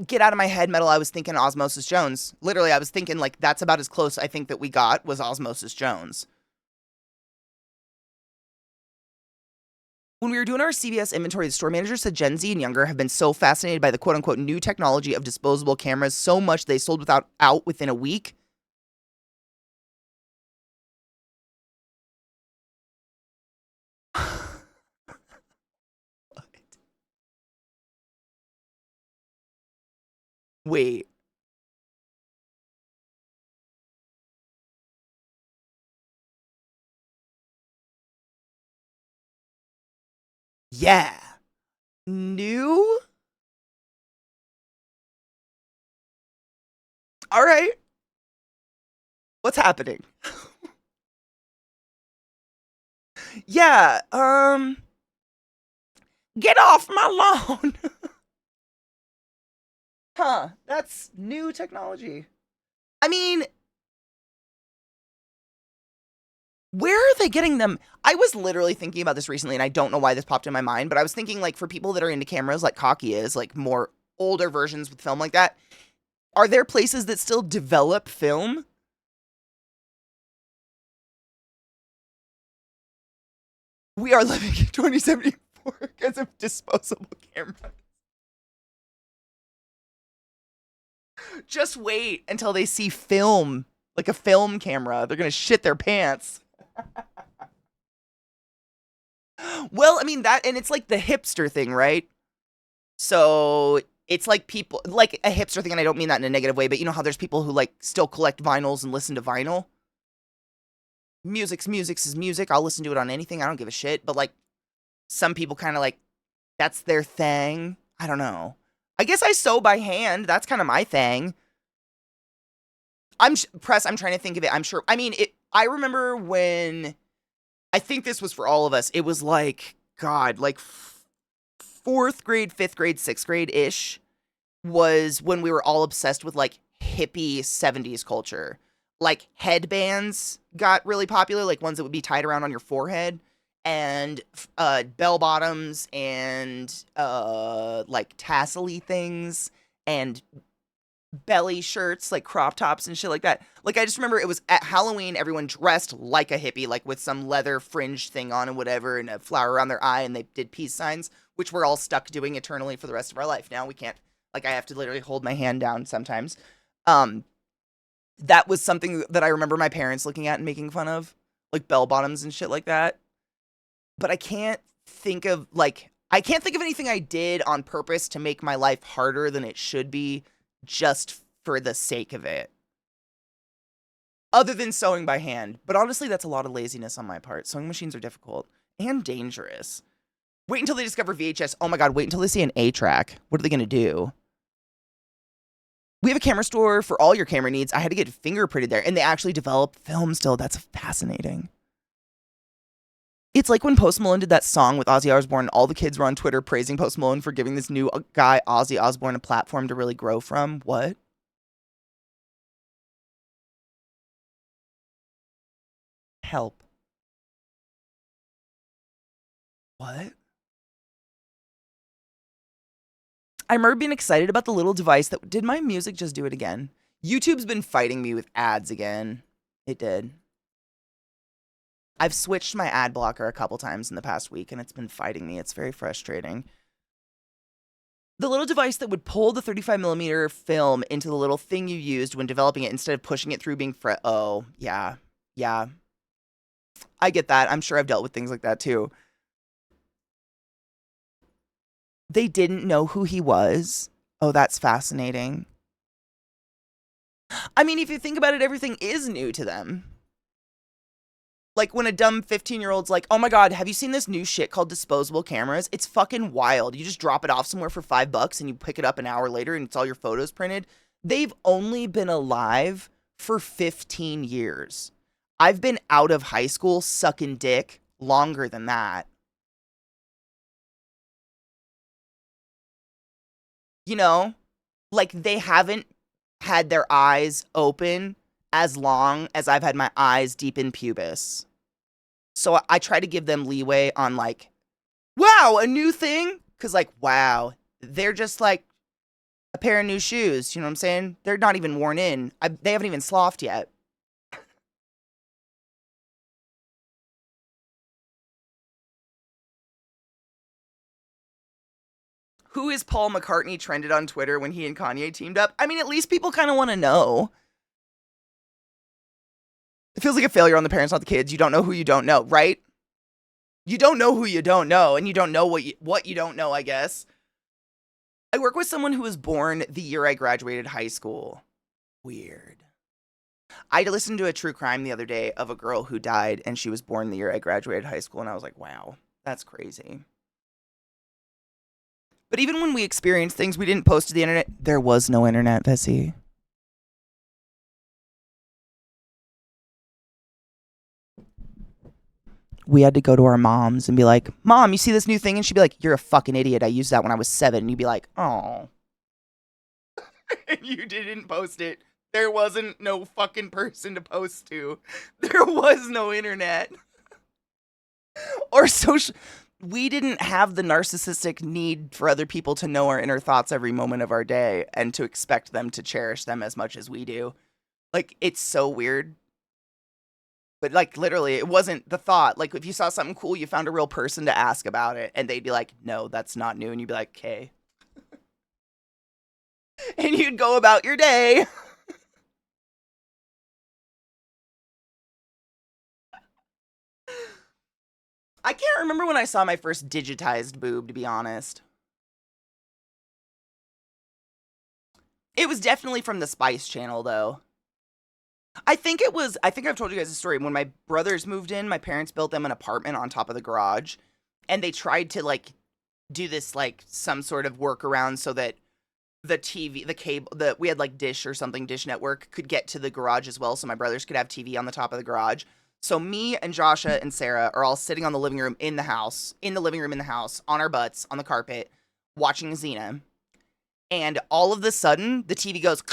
Get out of my head, Metal. I was thinking Osmosis Jones. Literally, I was thinking, like, that's about as close I think that we got was Osmosis Jones. When we were doing our CVS inventory, the store manager said Gen Z and younger have been so fascinated by the quote-unquote new technology of disposable cameras so much they sold out within a week. Wait. Yeah. New? All right. What's happening? Yeah, get off my lawn. Huh, that's new technology. I mean, where are they getting them? I was literally thinking about this recently, and I don't know why this popped in my mind, but I was thinking, like, for people that are into cameras like Katie is, like, more older versions with film like that, are there places that still develop film? We are living in 2074 because of disposable cameras. Just wait until they see film, like a film camera. They're gonna shit their pants. Well, I mean, and it's like the hipster thing, right? So it's like people, like a hipster thing, and I don't mean that in a negative way, but you know how there's people who, like, still collect vinyls and listen to vinyl? Music's music. I'll listen to it on anything. I don't give a shit. But, like, some people kind of, like, that's their thing. I don't know. I guess I sew by hand. That's kind of my thing. I'm trying to think of it. I'm sure. I mean, I remember when, I think this was for all of us. It was like, God, like 4th grade, 5th grade, 6th grade-ish was when we were all obsessed with, like, hippie 70s culture. Like, headbands got really popular, like ones that would be tied around on your forehead, and bell bottoms, and like tassel-y things, and belly shirts, like crop tops and shit like that. Like, I just remember it was at Halloween, everyone dressed like a hippie, like with some leather fringe thing on and whatever, and a flower around their eye, and they did peace signs, which we're all stuck doing eternally for the rest of our life. Now we can't, like, I have to literally hold my hand down sometimes. That was something that I remember my parents looking at and making fun of, like bell bottoms and shit like that. But I can't think of anything I did on purpose to make my life harder than it should be just for the sake of it. other than sewing by hand. But honestly, that's a lot of laziness on my part. Sewing machines are difficult and dangerous. Wait until they discover VHS. Oh my God, wait until they see an A-track. What are they going to do? We have a camera store for all your camera needs. I had to get fingerprinted there, and they actually develop film still. That's fascinating. It's like when Post Malone did that song with Ozzy Osbourne, all the kids were on Twitter praising Post Malone for giving this new guy, Ozzy Osbourne, a platform to really grow from. What? Help. What? I remember being excited about the little device that... Did my music just do it again? YouTube's been fighting me with ads again. It did. I've switched my ad blocker a couple times in the past week, and it's been fighting me. It's very frustrating. The little device that would pull the 35mm film into the little thing you used when developing it instead of pushing it through being oh, yeah. Yeah. I get that. I'm sure I've dealt with things like that too. They didn't know who he was. Oh, that's fascinating. I mean, if you think about it, everything is new to them. Like when a dumb 15-year-old's like, oh my God, have you seen this new shit called disposable cameras? It's fucking wild. You just drop it off somewhere for $5 and you pick it up an hour later and it's all your photos printed. They've only been alive for 15 years. I've been out of high school sucking dick longer than that. You know, like they haven't had their eyes open as long as I've had my eyes deep in pubis. So I try to give them leeway on like, wow, a new thing? Because like, wow, they're just like a pair of new shoes. You know what I'm saying? They're not even worn in. They haven't even sloughed yet. Who is Paul McCartney trended on Twitter when he and Kanye teamed up? I mean, at least people kind of want to know. It feels like a failure on the parents, not the kids. You don't know who you don't know, right? You don't know who you don't know, and you don't know what you don't know, I guess. I work with someone who was born the year I graduated high school. Weird. I listened to a true crime the other day of a girl who died, and she was born the year I graduated high school, and I was like, wow, that's crazy. But even when we experienced things we didn't post to the internet, there was no internet, Vessie. We had to go to our moms and be like, Mom, you see this new thing? And she'd be like, you're a fucking idiot. I used that when I was 7. And you'd be like, oh. And you didn't post it. There wasn't no fucking person to post to. There was no internet. Or social. We didn't have the narcissistic need for other people to know our inner thoughts every moment of our day and to expect them to cherish them as much as we do. Like, it's so weird. But, like, literally, it wasn't the thought. Like, if you saw something cool, you found a real person to ask about it, and they'd be like, no, that's not new. And you'd be like, okay. And you'd go about your day. I can't remember when I saw my first digitized boob, to be honest. It was definitely from the Spice Channel, though. I think I've told you guys a story. When my brothers moved in, my parents built them an apartment on top of the garage. And they tried to, like, do this, like, some sort of workaround so that the TV, the cable, we had, like, Dish or something, Dish Network, could get to the garage as well. So my brothers could have TV on the top of the garage. So me and Joshua and Sarah are all sitting on the living room in the house, on our butts, on the carpet, watching Xena. And all of a sudden, the TV goes,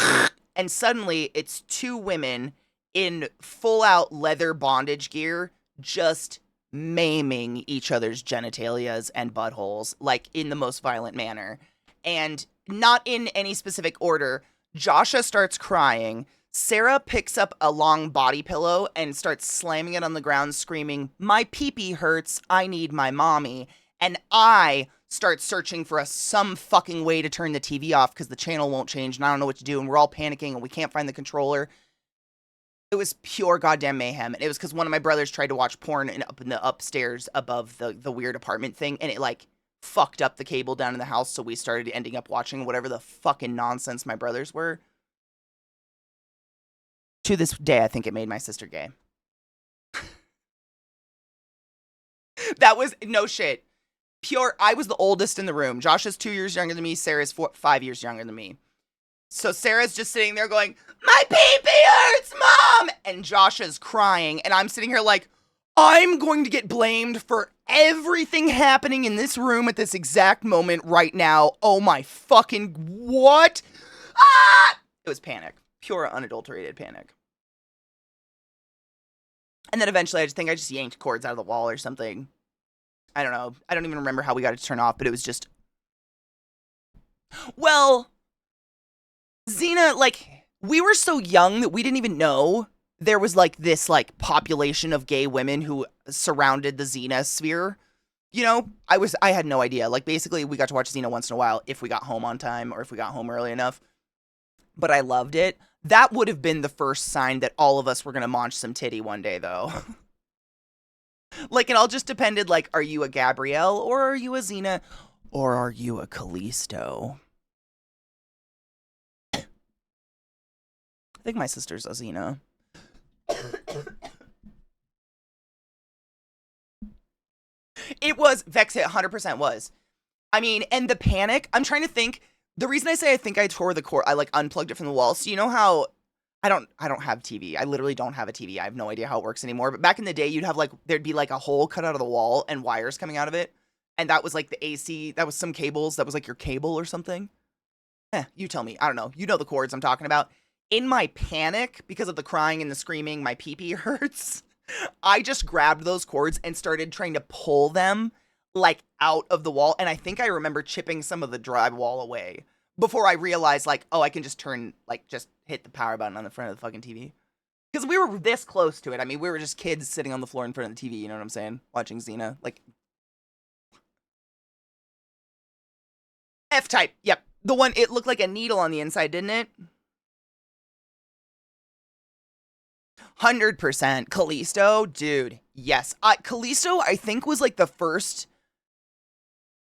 and suddenly it's 2 women in full-out leather bondage gear just maiming each other's genitalias and buttholes, like, in the most violent manner. And not in any specific order. Joshua starts crying. Sarah picks up a long body pillow and starts slamming it on the ground, screaming, my pee-pee hurts, I need my mommy. And I start searching for some fucking way to turn the TV off because the channel won't change and I don't know what to do, and we're all panicking and we can't find the controller. It was pure goddamn mayhem. And it was because one of my brothers tried to watch porn up in the upstairs above the weird apartment thing, and it, like, fucked up the cable down in the house, so we started ending up watching whatever the fucking nonsense my brothers were. To this day, I think it made my sister gay. That was no shit. Pure. I was the oldest in the room. Josh is 2 years younger than me. Sarah's 5 years younger than me. So Sarah's just sitting there going, "My pee-pee hurts, Mom!" And Josh is crying. And I'm sitting here like, I'm going to get blamed for everything happening in this room at this exact moment right now. Oh my fucking what? Ah! It was panic. Pure unadulterated panic. And then eventually I just yanked cords out of the wall or something. I don't know. I don't even remember how we got it to turn off, but it was just... Well, Xena, like, we were so young that we didn't even know there was, like, this, like, population of gay women who surrounded the Xena sphere. You know, I had no idea. Like, basically, we got to watch Xena once in a while if we got home on time or if we got home early enough. But I loved it. That would have been the first sign that all of us were going to munch some titty one day, though. Like, it all just depended, like, are you a Gabrielle, or are you a Xena, or are you a Callisto? I think my sister's a Xena. It was, Vex it 100% was. I mean, and the panic, I'm trying to think, the reason I say I think I tore the cord, I, like, unplugged it from the wall, so you know how... I don't have TV. I literally don't have a TV. I have no idea how it works anymore. But back in the day, you'd have, like, there'd be, like, a hole cut out of the wall and wires coming out of it. And that was, like, the AC. That was some cables. That was, like, your cable or something. You tell me. I don't know. You know the cords I'm talking about. In my panic, because of the crying and the screaming, my pee-pee hurts. I just grabbed those cords and started trying to pull them, like, out of the wall. And I think I remember chipping some of the drywall away. Before I realized, like, oh, I can just turn, like, just hit the power button on the front of the fucking TV. Because we were this close to it. I mean, we were just kids sitting on the floor in front of the TV, you know what I'm saying? Watching Xena. Like, F-Type. Yep. The one, it looked like a needle on the inside, didn't it? 100%. Callisto? Dude, yes. Callisto, I think, was, like, the first,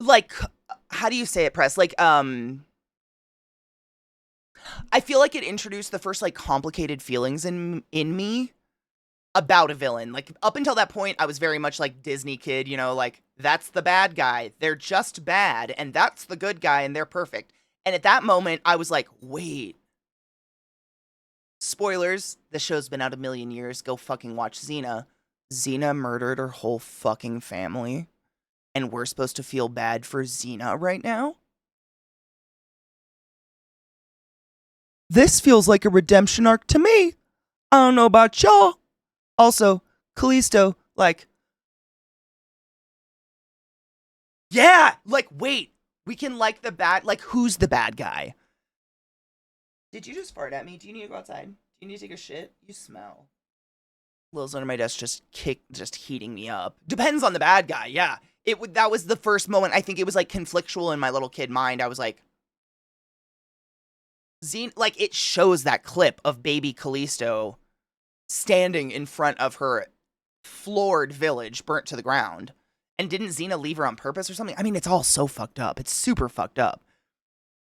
like, how do you say it, Press? Like, I feel like it introduced the first, like, complicated feelings in me about a villain. Like, up until that point, I was very much like Disney kid, you know, like, that's the bad guy. They're just bad, and that's the good guy, and they're perfect. And at that moment, I was like, wait. Spoilers, the show's been out a million years. Go fucking watch Xena. Xena murdered her whole fucking family, and we're supposed to feel bad for Xena right now? This feels like a redemption arc to me. I don't know about y'all. Also, Callisto, like... Yeah! Like, wait. We can like the bad... Like, who's the bad guy? Did you just fart at me? Do you need to go outside? Do you need to take a shit? You smell. Lil's under my desk just heating me up. Depends on the bad guy, yeah. That was the first moment. I think it was, like, conflictual in my little kid mind. I was like... Xena, like, it shows that clip of baby Callisto standing in front of her floored village burnt to the ground. And didn't Xena leave her on purpose or something? I mean, it's all so fucked up. It's super fucked up.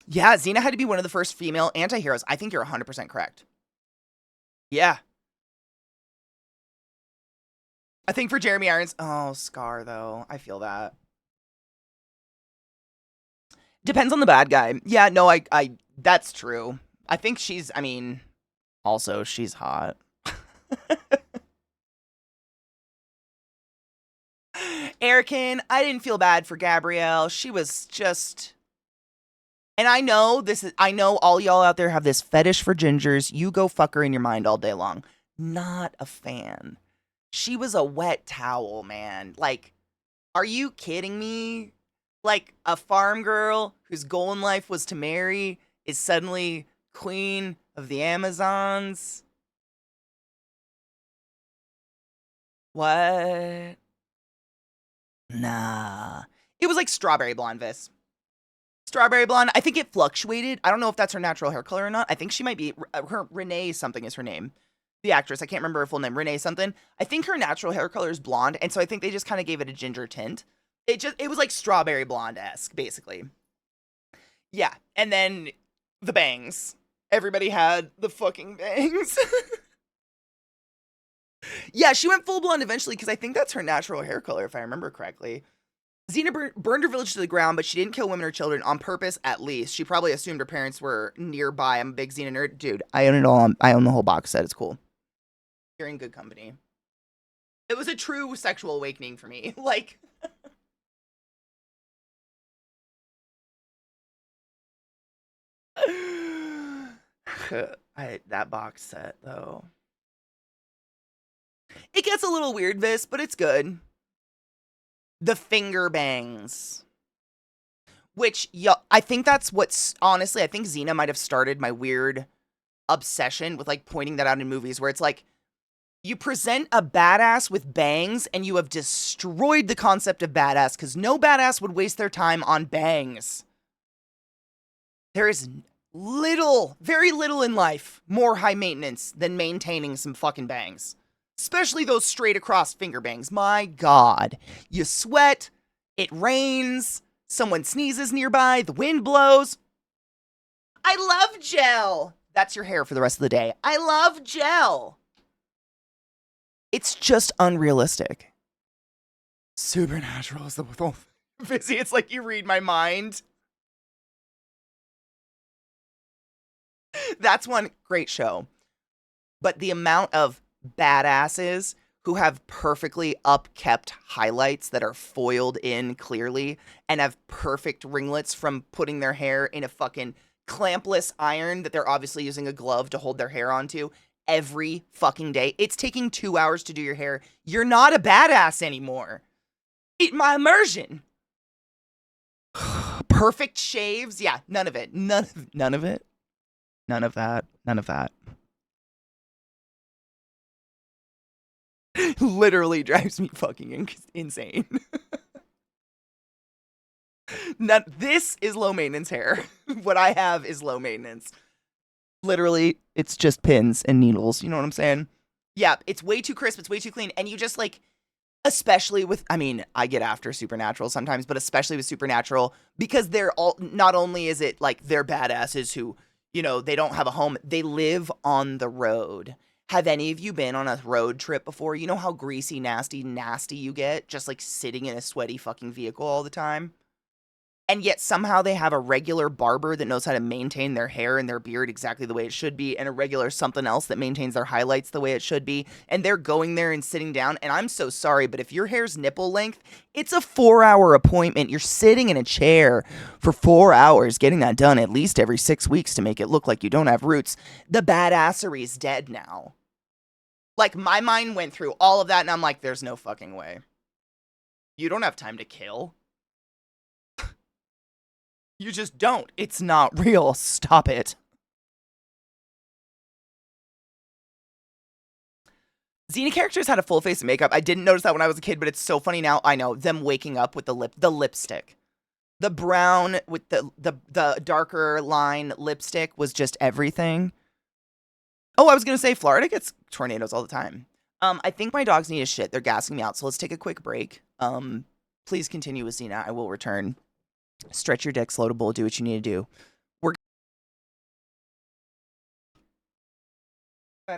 Yeah, Xena had to be one of the first female anti-heroes. I think you're 100% correct. Yeah. I think for Jeremy Irons... Oh, Scar, though. I feel that. Depends on the bad guy. Yeah, no, that's true. I think she's, I mean, also, she's hot. Erican, I didn't feel bad for Gabrielle. She was just... And I know all y'all out there have this fetish for gingers. You go fuck her in your mind all day long. Not a fan. She was a wet towel, man. Like, are you kidding me? Like, a farm girl whose goal in life was to marry is suddenly queen of the Amazons? What? Nah. It was like strawberry blonde, Vis. Strawberry blonde. I think it fluctuated. I don't know if that's her natural hair color or not. I think she might be, Renee something is her name. The actress. I can't remember her full name. Renee something. I think her natural hair color is blonde, and so I think they just kind of gave it a ginger tint. It was like strawberry blonde-esque, basically. Yeah, and then the bangs. Everybody had the fucking bangs. Yeah, she went full blonde eventually because I think that's her natural hair color, if I remember correctly. Xena burned her village to the ground, but she didn't kill women or children on purpose, at least. She probably assumed her parents were nearby. I'm a big Xena nerd. Dude, I own it all. I own the whole box set. It's cool. You're in good company. It was a true sexual awakening for me. Like, that box set, though. It gets a little weird, Vis, but it's good. The finger bangs. Which, I think that's what's, honestly, I think Xena might have started my weird obsession with, like, pointing that out in movies, where it's like, you present a badass with bangs, and you have destroyed the concept of badass, because no badass would waste their time on bangs. There is very little in life more high maintenance than maintaining some fucking bangs. Especially those straight across finger bangs. My God. You sweat, it rains, someone sneezes nearby, the wind blows. I love gel. That's your hair for the rest of the day. I love gel. It's just unrealistic. Supernatural is the whole busy. It's like you read my mind. That's one great show. But the amount of badasses who have perfectly upkept highlights that are foiled in clearly and have perfect ringlets from putting their hair in a fucking clampless iron that they're obviously using a glove to hold their hair onto every fucking day. It's taking 2 hours to do your hair. You're not a badass anymore. Eat my immersion. Perfect shaves. Yeah, none of it. None of it. None of that. None of that. Literally drives me fucking insane. This is low maintenance hair. What I have is low maintenance. Literally, it's just pins and needles. You know what I'm saying? Yeah, it's way too crisp. It's way too clean. And you just like, especially with, I mean, I get after Supernatural sometimes, but especially with Supernatural, because they're all, not only is it like they're badasses who, you know, they don't have a home, they live on the road. Have any of you been on a road trip before? You know how greasy, nasty you get just like sitting in a sweaty fucking vehicle all the time? And yet somehow they have a regular barber that knows how to maintain their hair and their beard exactly the way it should be, and a regular something else that maintains their highlights the way it should be. And they're going there and sitting down. And I'm so sorry, but if your hair's nipple length, it's a 4-hour appointment. You're sitting in a chair for 4 hours, getting that done at least every 6 weeks to make it look like you don't have roots. The badassery's dead now. Like, my mind went through all of that, and I'm like, there's no fucking way. You don't have time to kill. You just don't. It's not real. Stop it. Xena characters had a full face of makeup. I didn't notice that when I was a kid, but it's so funny now. I know them waking up with the lipstick. The brown with the darker line lipstick was just everything. Oh, I was gonna say Florida gets tornadoes all the time. I think my dogs need a shit. They're gassing me out, so let's take a quick break. Please continue with Xena. I will return. Stretch your dick, slow to bull, do what you need to do. We're I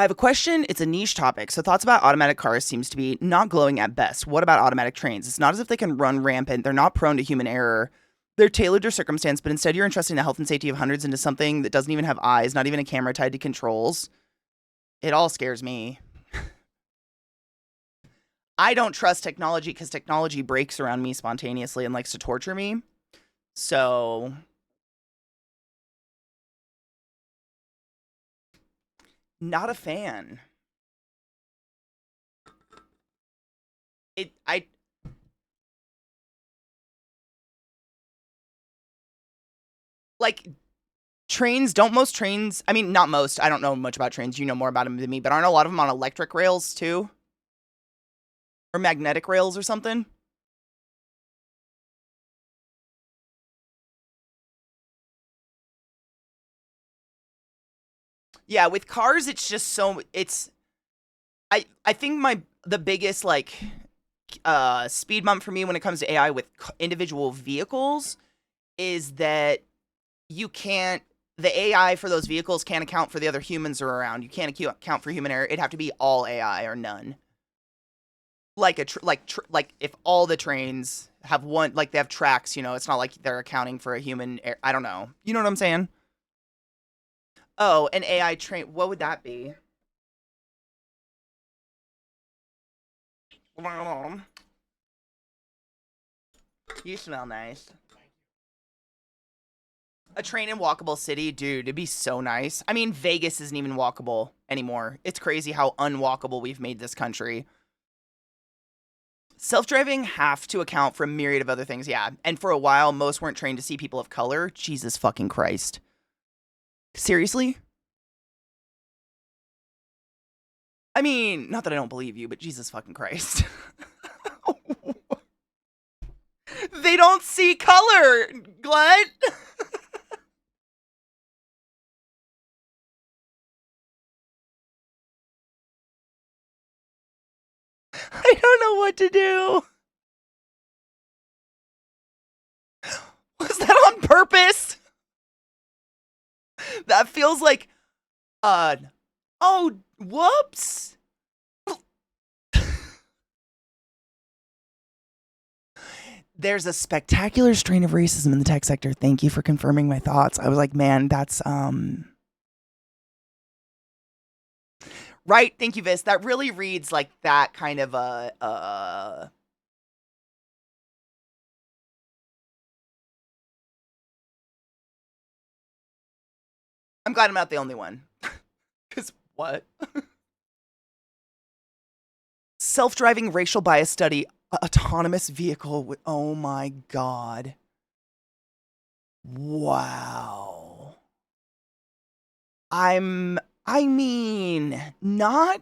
have a question. It's a niche topic. So thoughts about automatic cars seems to be not glowing at best. What about automatic trains? It's not as if they can run rampant. They're not prone to human error. They're tailored to circumstance, but instead you're entrusting the health and safety of hundreds into something that doesn't even have eyes, not even a camera tied to controls. It all scares me. I don't trust technology because technology breaks around me spontaneously and likes to torture me. So, not a fan. Like, trains, don't most trains, I mean, not most, I don't know much about trains, you know more about them than me, but aren't a lot of them on electric rails too? Or magnetic rails or something? Yeah, with cars, it's just so, it's, I think the biggest, like, speed bump for me when it comes to AI with individual vehicles is that the AI for those vehicles can't account for the other humans that are around. You can't account for human error. It'd have to be all AI or none. Like if all the trains have one, like they have tracks, it's not like they're accounting for a human error. I don't know. You know what I'm saying? Oh, an AI train. What would that be? You smell nice. A train in walkable city, dude, it'd be so nice. I mean, Vegas isn't even walkable anymore. It's crazy how unwalkable we've made this country. Self-driving have to account for a myriad of other things, yeah. And for a while, most weren't trained to see people of color. Jesus fucking Christ. Seriously? I mean, not that I don't believe you, but Jesus fucking Christ. They don't see color, Glenn. I don't know what to do. Was that on purpose? That feels like, oh, whoops. There's a spectacular strain of racism in the tech sector. Thank you for confirming my thoughts. I was like, man, that's, right. Thank you, Vis. That really reads like that kind of I'm glad I'm not the only one. Because what? Self-driving racial bias study, autonomous vehicle with, oh my God. Wow. I mean, not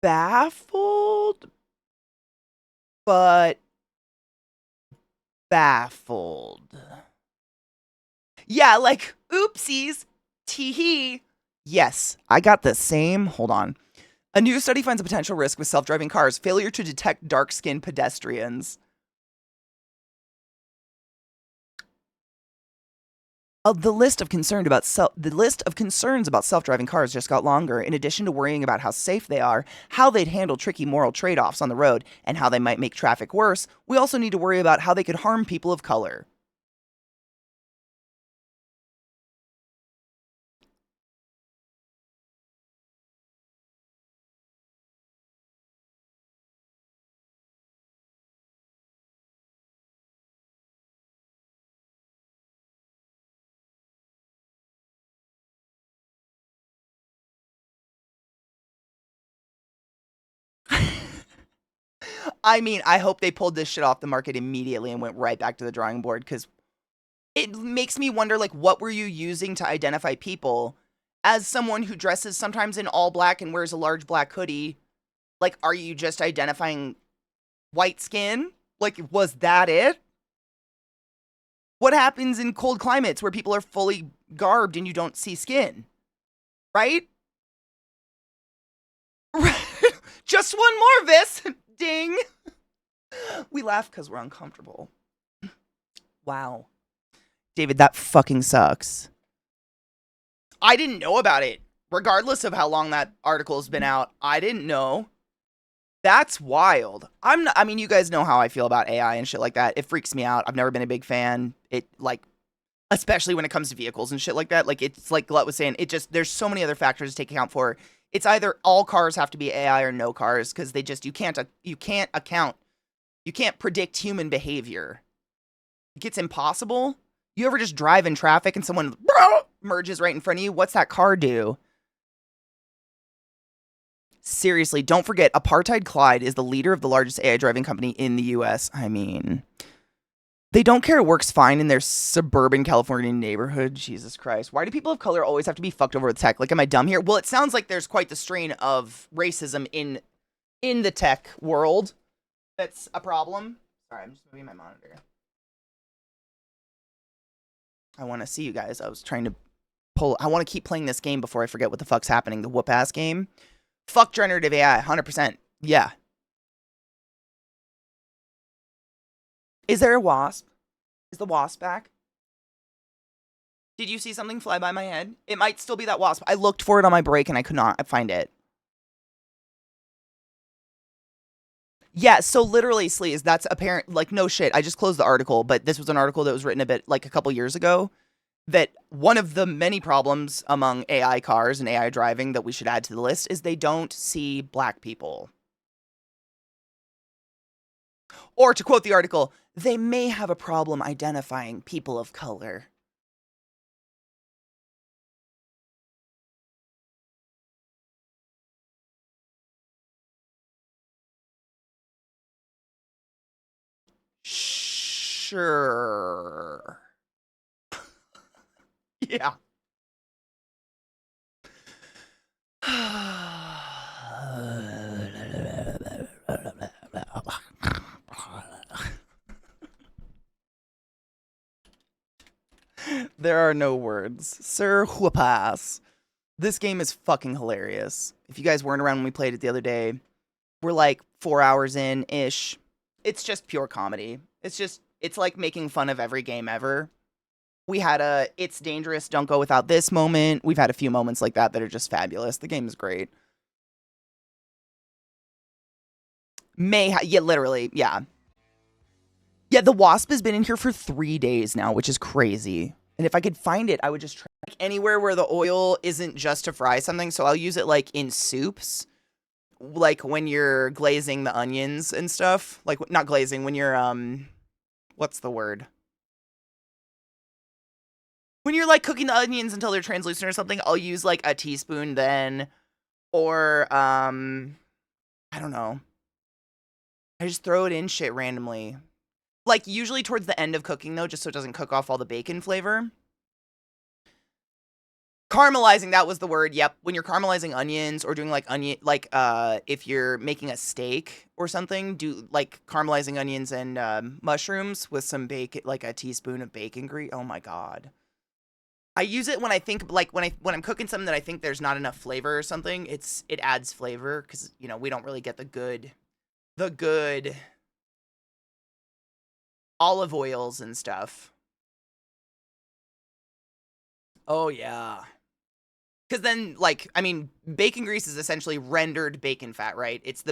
baffled, but baffled. Yeah, like, oopsies, tee-hee. Yes, I got the same. Hold on. A new study finds a potential risk with self-driving cars. Failure to detect dark-skinned pedestrians. The list of concerns about self-driving cars just got longer. In addition to worrying about how safe they are, how they'd handle tricky moral trade-offs on the road, and how they might make traffic worse, we also need to worry about how they could harm people of color. I mean, I hope they pulled this shit off the market immediately and went right back to the drawing board, because it makes me wonder, like, what were you using to identify people? As someone who dresses sometimes in all black and wears a large black hoodie, like, are you just identifying white skin? Like, was that it? What happens in cold climates where people are fully garbed and you don't see skin? Right? Just one more, Vis. Ding. We laugh because we're uncomfortable. Wow. David, that fucking sucks. I didn't know about it. Regardless of how long that article's been out, I didn't know. That's wild. I mean, you guys know how I feel about AI and shit like that. It freaks me out. I've never been a big fan. It, like, especially when it comes to vehicles and shit like that. Like, it's like Glut was saying, there's so many other factors to take account for. It's either all cars have to be AI or no cars, because you can't predict human behavior. It's impossible. You ever just drive in traffic and someone merges right in front of you? What's that car do? Seriously, don't forget, Apartheid Clyde is the leader of the largest AI driving company in the US. I mean, they don't care it works fine in their suburban California neighborhood. Jesus Christ. Why do people of color always have to be fucked over with tech? Like, am I dumb here? Well, it sounds like there's quite the strain of racism in the tech world. That's a problem. Sorry, I'm just moving my monitor. I want to see you guys. I was trying to I want to keep playing this game before I forget what the fuck's happening. The whoop-ass game. Fuck generative AI, 100%. Yeah. Is there a wasp? Is the wasp back? Did you see something fly by my head? It might still be that wasp. I looked for it on my break and I could not find it. Yeah, so literally, Sleaze, that's apparent. Like, no shit. I just closed the article, but this was an article that was written a bit like a couple years ago. That one of the many problems among AI cars and AI driving that we should add to the list is they don't see black people. Or to quote the article, they may have a problem identifying people of color. Sure. Yeah. There are no words. Sir Whoopass. This game is fucking hilarious. If you guys weren't around when we played it the other day, we're like 4 hours in-ish. It's just pure comedy. It's like making fun of every game ever. We had a It's Dangerous, Don't Go Without This moment. We've had a few moments like that are just fabulous. The game is great. Yeah, literally, yeah. Yeah, the wasp has been in here for 3 days now, which is crazy. And if I could find it, I would just try like anywhere where the oil isn't just to fry something. So I'll use it like in soups, like when you're glazing the onions and stuff. Like not glazing, when you're what's the word? When you're like cooking the onions until they're translucent or something, I'll use like a teaspoon then, or I don't know. I just throw it in shit randomly. Like, usually towards the end of cooking, though, just so it doesn't cook off all the bacon flavor. Caramelizing, that was the word, yep. When you're caramelizing onions or doing, like, if you're making a steak or something, do, like, caramelizing onions and mushrooms with some bacon, like a teaspoon of bacon grease. Oh, my God. I use it when I think, like, when I'm cooking something that I think there's not enough flavor or something, it adds flavor, because, you know, we don't really get the good olive oils and stuff. Oh, yeah. Because then, like, I mean, bacon grease is essentially rendered bacon fat, right? It's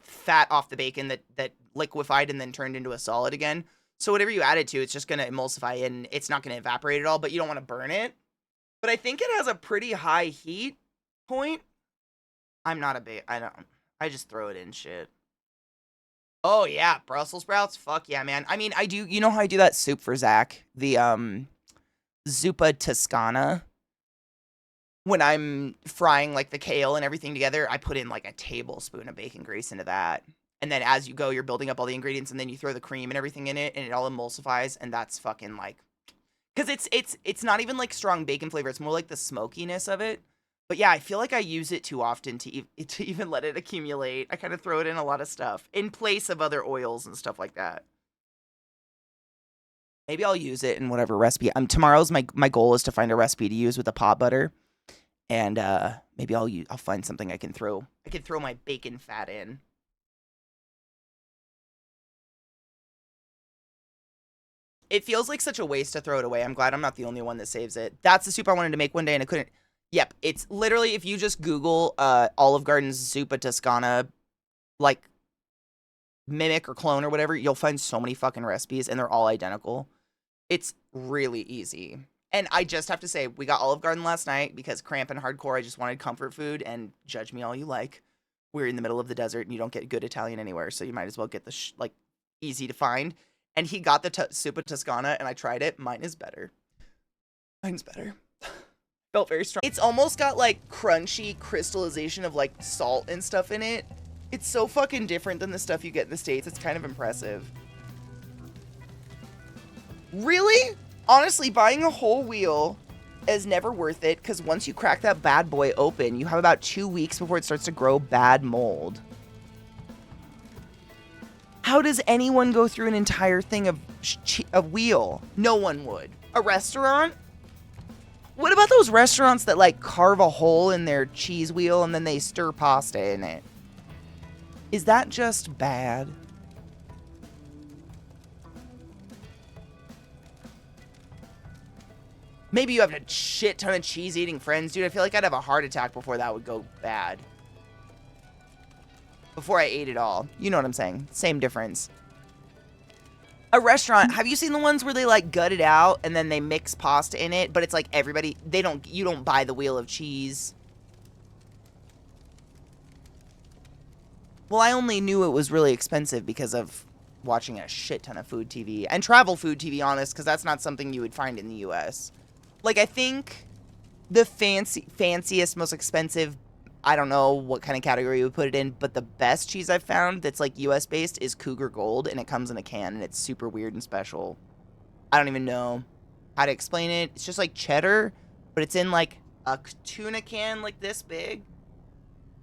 fat off the bacon that liquefied and then turned into a solid again. So whatever you add it to, it's just going to emulsify and it's not going to evaporate at all, but you don't want to burn it. But I think it has a pretty high heat point. I just throw it in shit. Oh, yeah, Brussels sprouts? Fuck yeah, man. I mean, you know how I do that soup for Zach? The, zuppa toscana? When I'm frying, like, the kale and everything together, I put in, like, a tablespoon of bacon grease into that. And then as you go, you're building up all the ingredients, and then you throw the cream and everything in it, and it all emulsifies, and that's fucking, like... Because it's not even, like, strong bacon flavor. It's more like the smokiness of it. But yeah, I feel like I use it too often to even let it accumulate. I kind of throw it in a lot of stuff in place of other oils and stuff like that. Maybe I'll use it in whatever recipe. Tomorrow's my goal is to find a recipe to use with the pot butter, and maybe I'll find something I can throw. I can throw my bacon fat in. It feels like such a waste to throw it away. I'm glad I'm not the only one that saves it. That's the soup I wanted to make one day, and I couldn't. Yep, it's literally, if you just Google Olive Garden's Zuppa Toscana, like, mimic or clone or whatever, you'll find so many fucking recipes, and they're all identical. It's really easy. And I just have to say, we got Olive Garden last night because cramp and hardcore, I just wanted comfort food, and judge me all you like. We're in the middle of the desert, and you don't get good Italian anywhere, so you might as well get the, like, easy to find. And he got the Zuppa Toscana, and I tried it. Mine is better. Mine's better. Felt very strong. It's almost got like crunchy crystallization of like salt and stuff in it. It's so fucking different than the stuff you get in the States. It's kind of impressive. Really? Honestly, buying a whole wheel is never worth it because once you crack that bad boy open, you have about 2 weeks before it starts to grow bad mold. How does anyone go through an entire thing of a wheel? No one would. A restaurant? What about those restaurants that, like, carve a hole in their cheese wheel and then they stir pasta in it? Is that just bad? Maybe you have a shit ton of cheese-eating friends. Dude, I feel like I'd have a heart attack before that would go bad. Before I ate it all. You know what I'm saying. Same difference. A restaurant, have you seen the ones where they like gut it out and then they mix pasta in it, but it's like everybody, you don't buy the wheel of cheese. Well, I only knew it was really expensive because of watching a shit ton of food TV and travel food TV, honest, because that's not something you would find in the US. Like, I think the fanciest, most expensive, I don't know what kind of category you would put it in, but the best cheese I've found that's like US based is Cougar Gold, and it comes in a can, and it's super weird and special. I don't even know how to explain it. It's just like cheddar, but it's in like a tuna can like this big,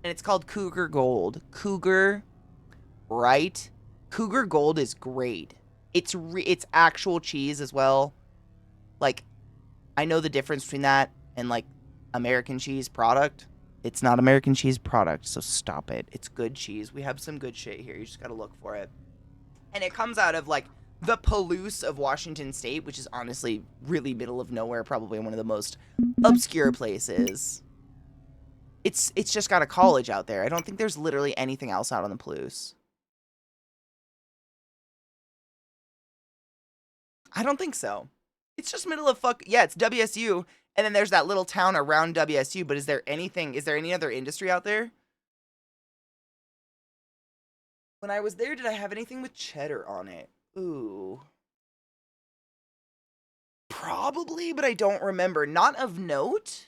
and it's called Cougar Gold. Cougar, right? Cougar Gold is great. It's actual cheese as well. Like, I know the difference between that and like American cheese product. It's not American cheese product, so stop it. It's good cheese. We have some good shit here. You just gotta look for it. And it comes out of, like, the Palouse of Washington State, which is honestly really middle of nowhere, probably one of the most obscure places. It's just got a college out there. I don't think there's literally anything else out on the Palouse. I don't think so. It's just middle of yeah, it's WSU. And then there's that little town around WSU, but is there any other industry out there? When I was there, did I have anything with cheddar on it? Ooh. Probably, but I don't remember. Not of note.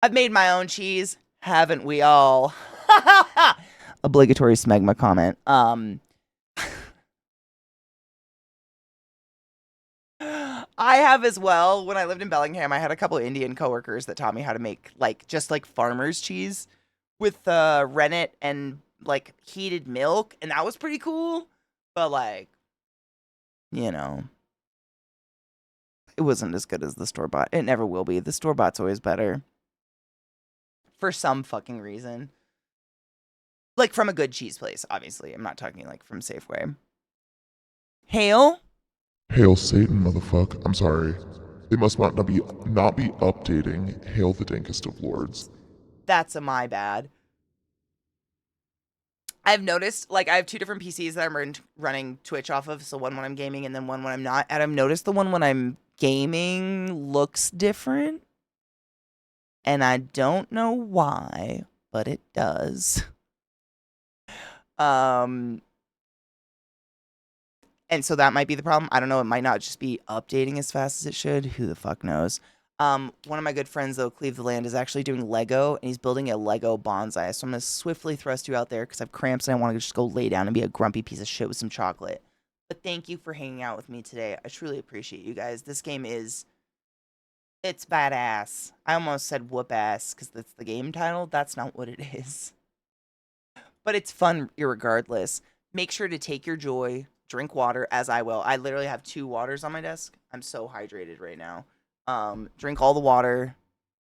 I've made my own cheese. Haven't we all? Obligatory smegma comment. I have as well. When I lived in Bellingham, I had a couple of Indian coworkers that taught me how to make just like farmer's cheese with rennet and like heated milk, and that was pretty cool. But like, you know, it wasn't as good as the store bought. It never will be. The store bought's always better for some fucking reason. Like from a good cheese place, obviously. I'm not talking like from Safeway. Hail? Hail Satan, motherfucker. I'm sorry. They must not be updating Hail the Dankest of Lords. That's a my bad. I've noticed, like, I have two different PCs that I'm running Twitch off of. So one when I'm gaming and then one when I'm not. And I've noticed the one when I'm gaming looks different. And I don't know why, but it does. And so that might be the problem. I don't know. It might not just be updating as fast as it should. Who the fuck knows? One of my good friends, though, Cleve the Land, is actually doing Lego, and he's building a Lego bonsai. So I'm going to swiftly thrust you out there because I have cramps and I want to just go lay down and be a grumpy piece of shit with some chocolate. But thank you for hanging out with me today. I truly appreciate you guys. This game it's badass. I almost said whoop ass because that's the game title. That's not what it is. But it's fun irregardless. Make sure to take your joy, drink water, as I will. I literally have 2 waters on my desk. I'm so hydrated right now. Drink all the water,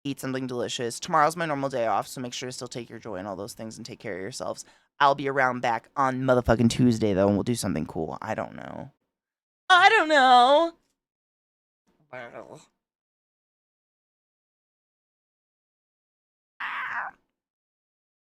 eat something delicious. Tomorrow's my normal day off, so make sure to still take your joy and all those things and take care of yourselves. I'll be around back on motherfucking Tuesday, though, and we'll do something cool. I don't know. Wow.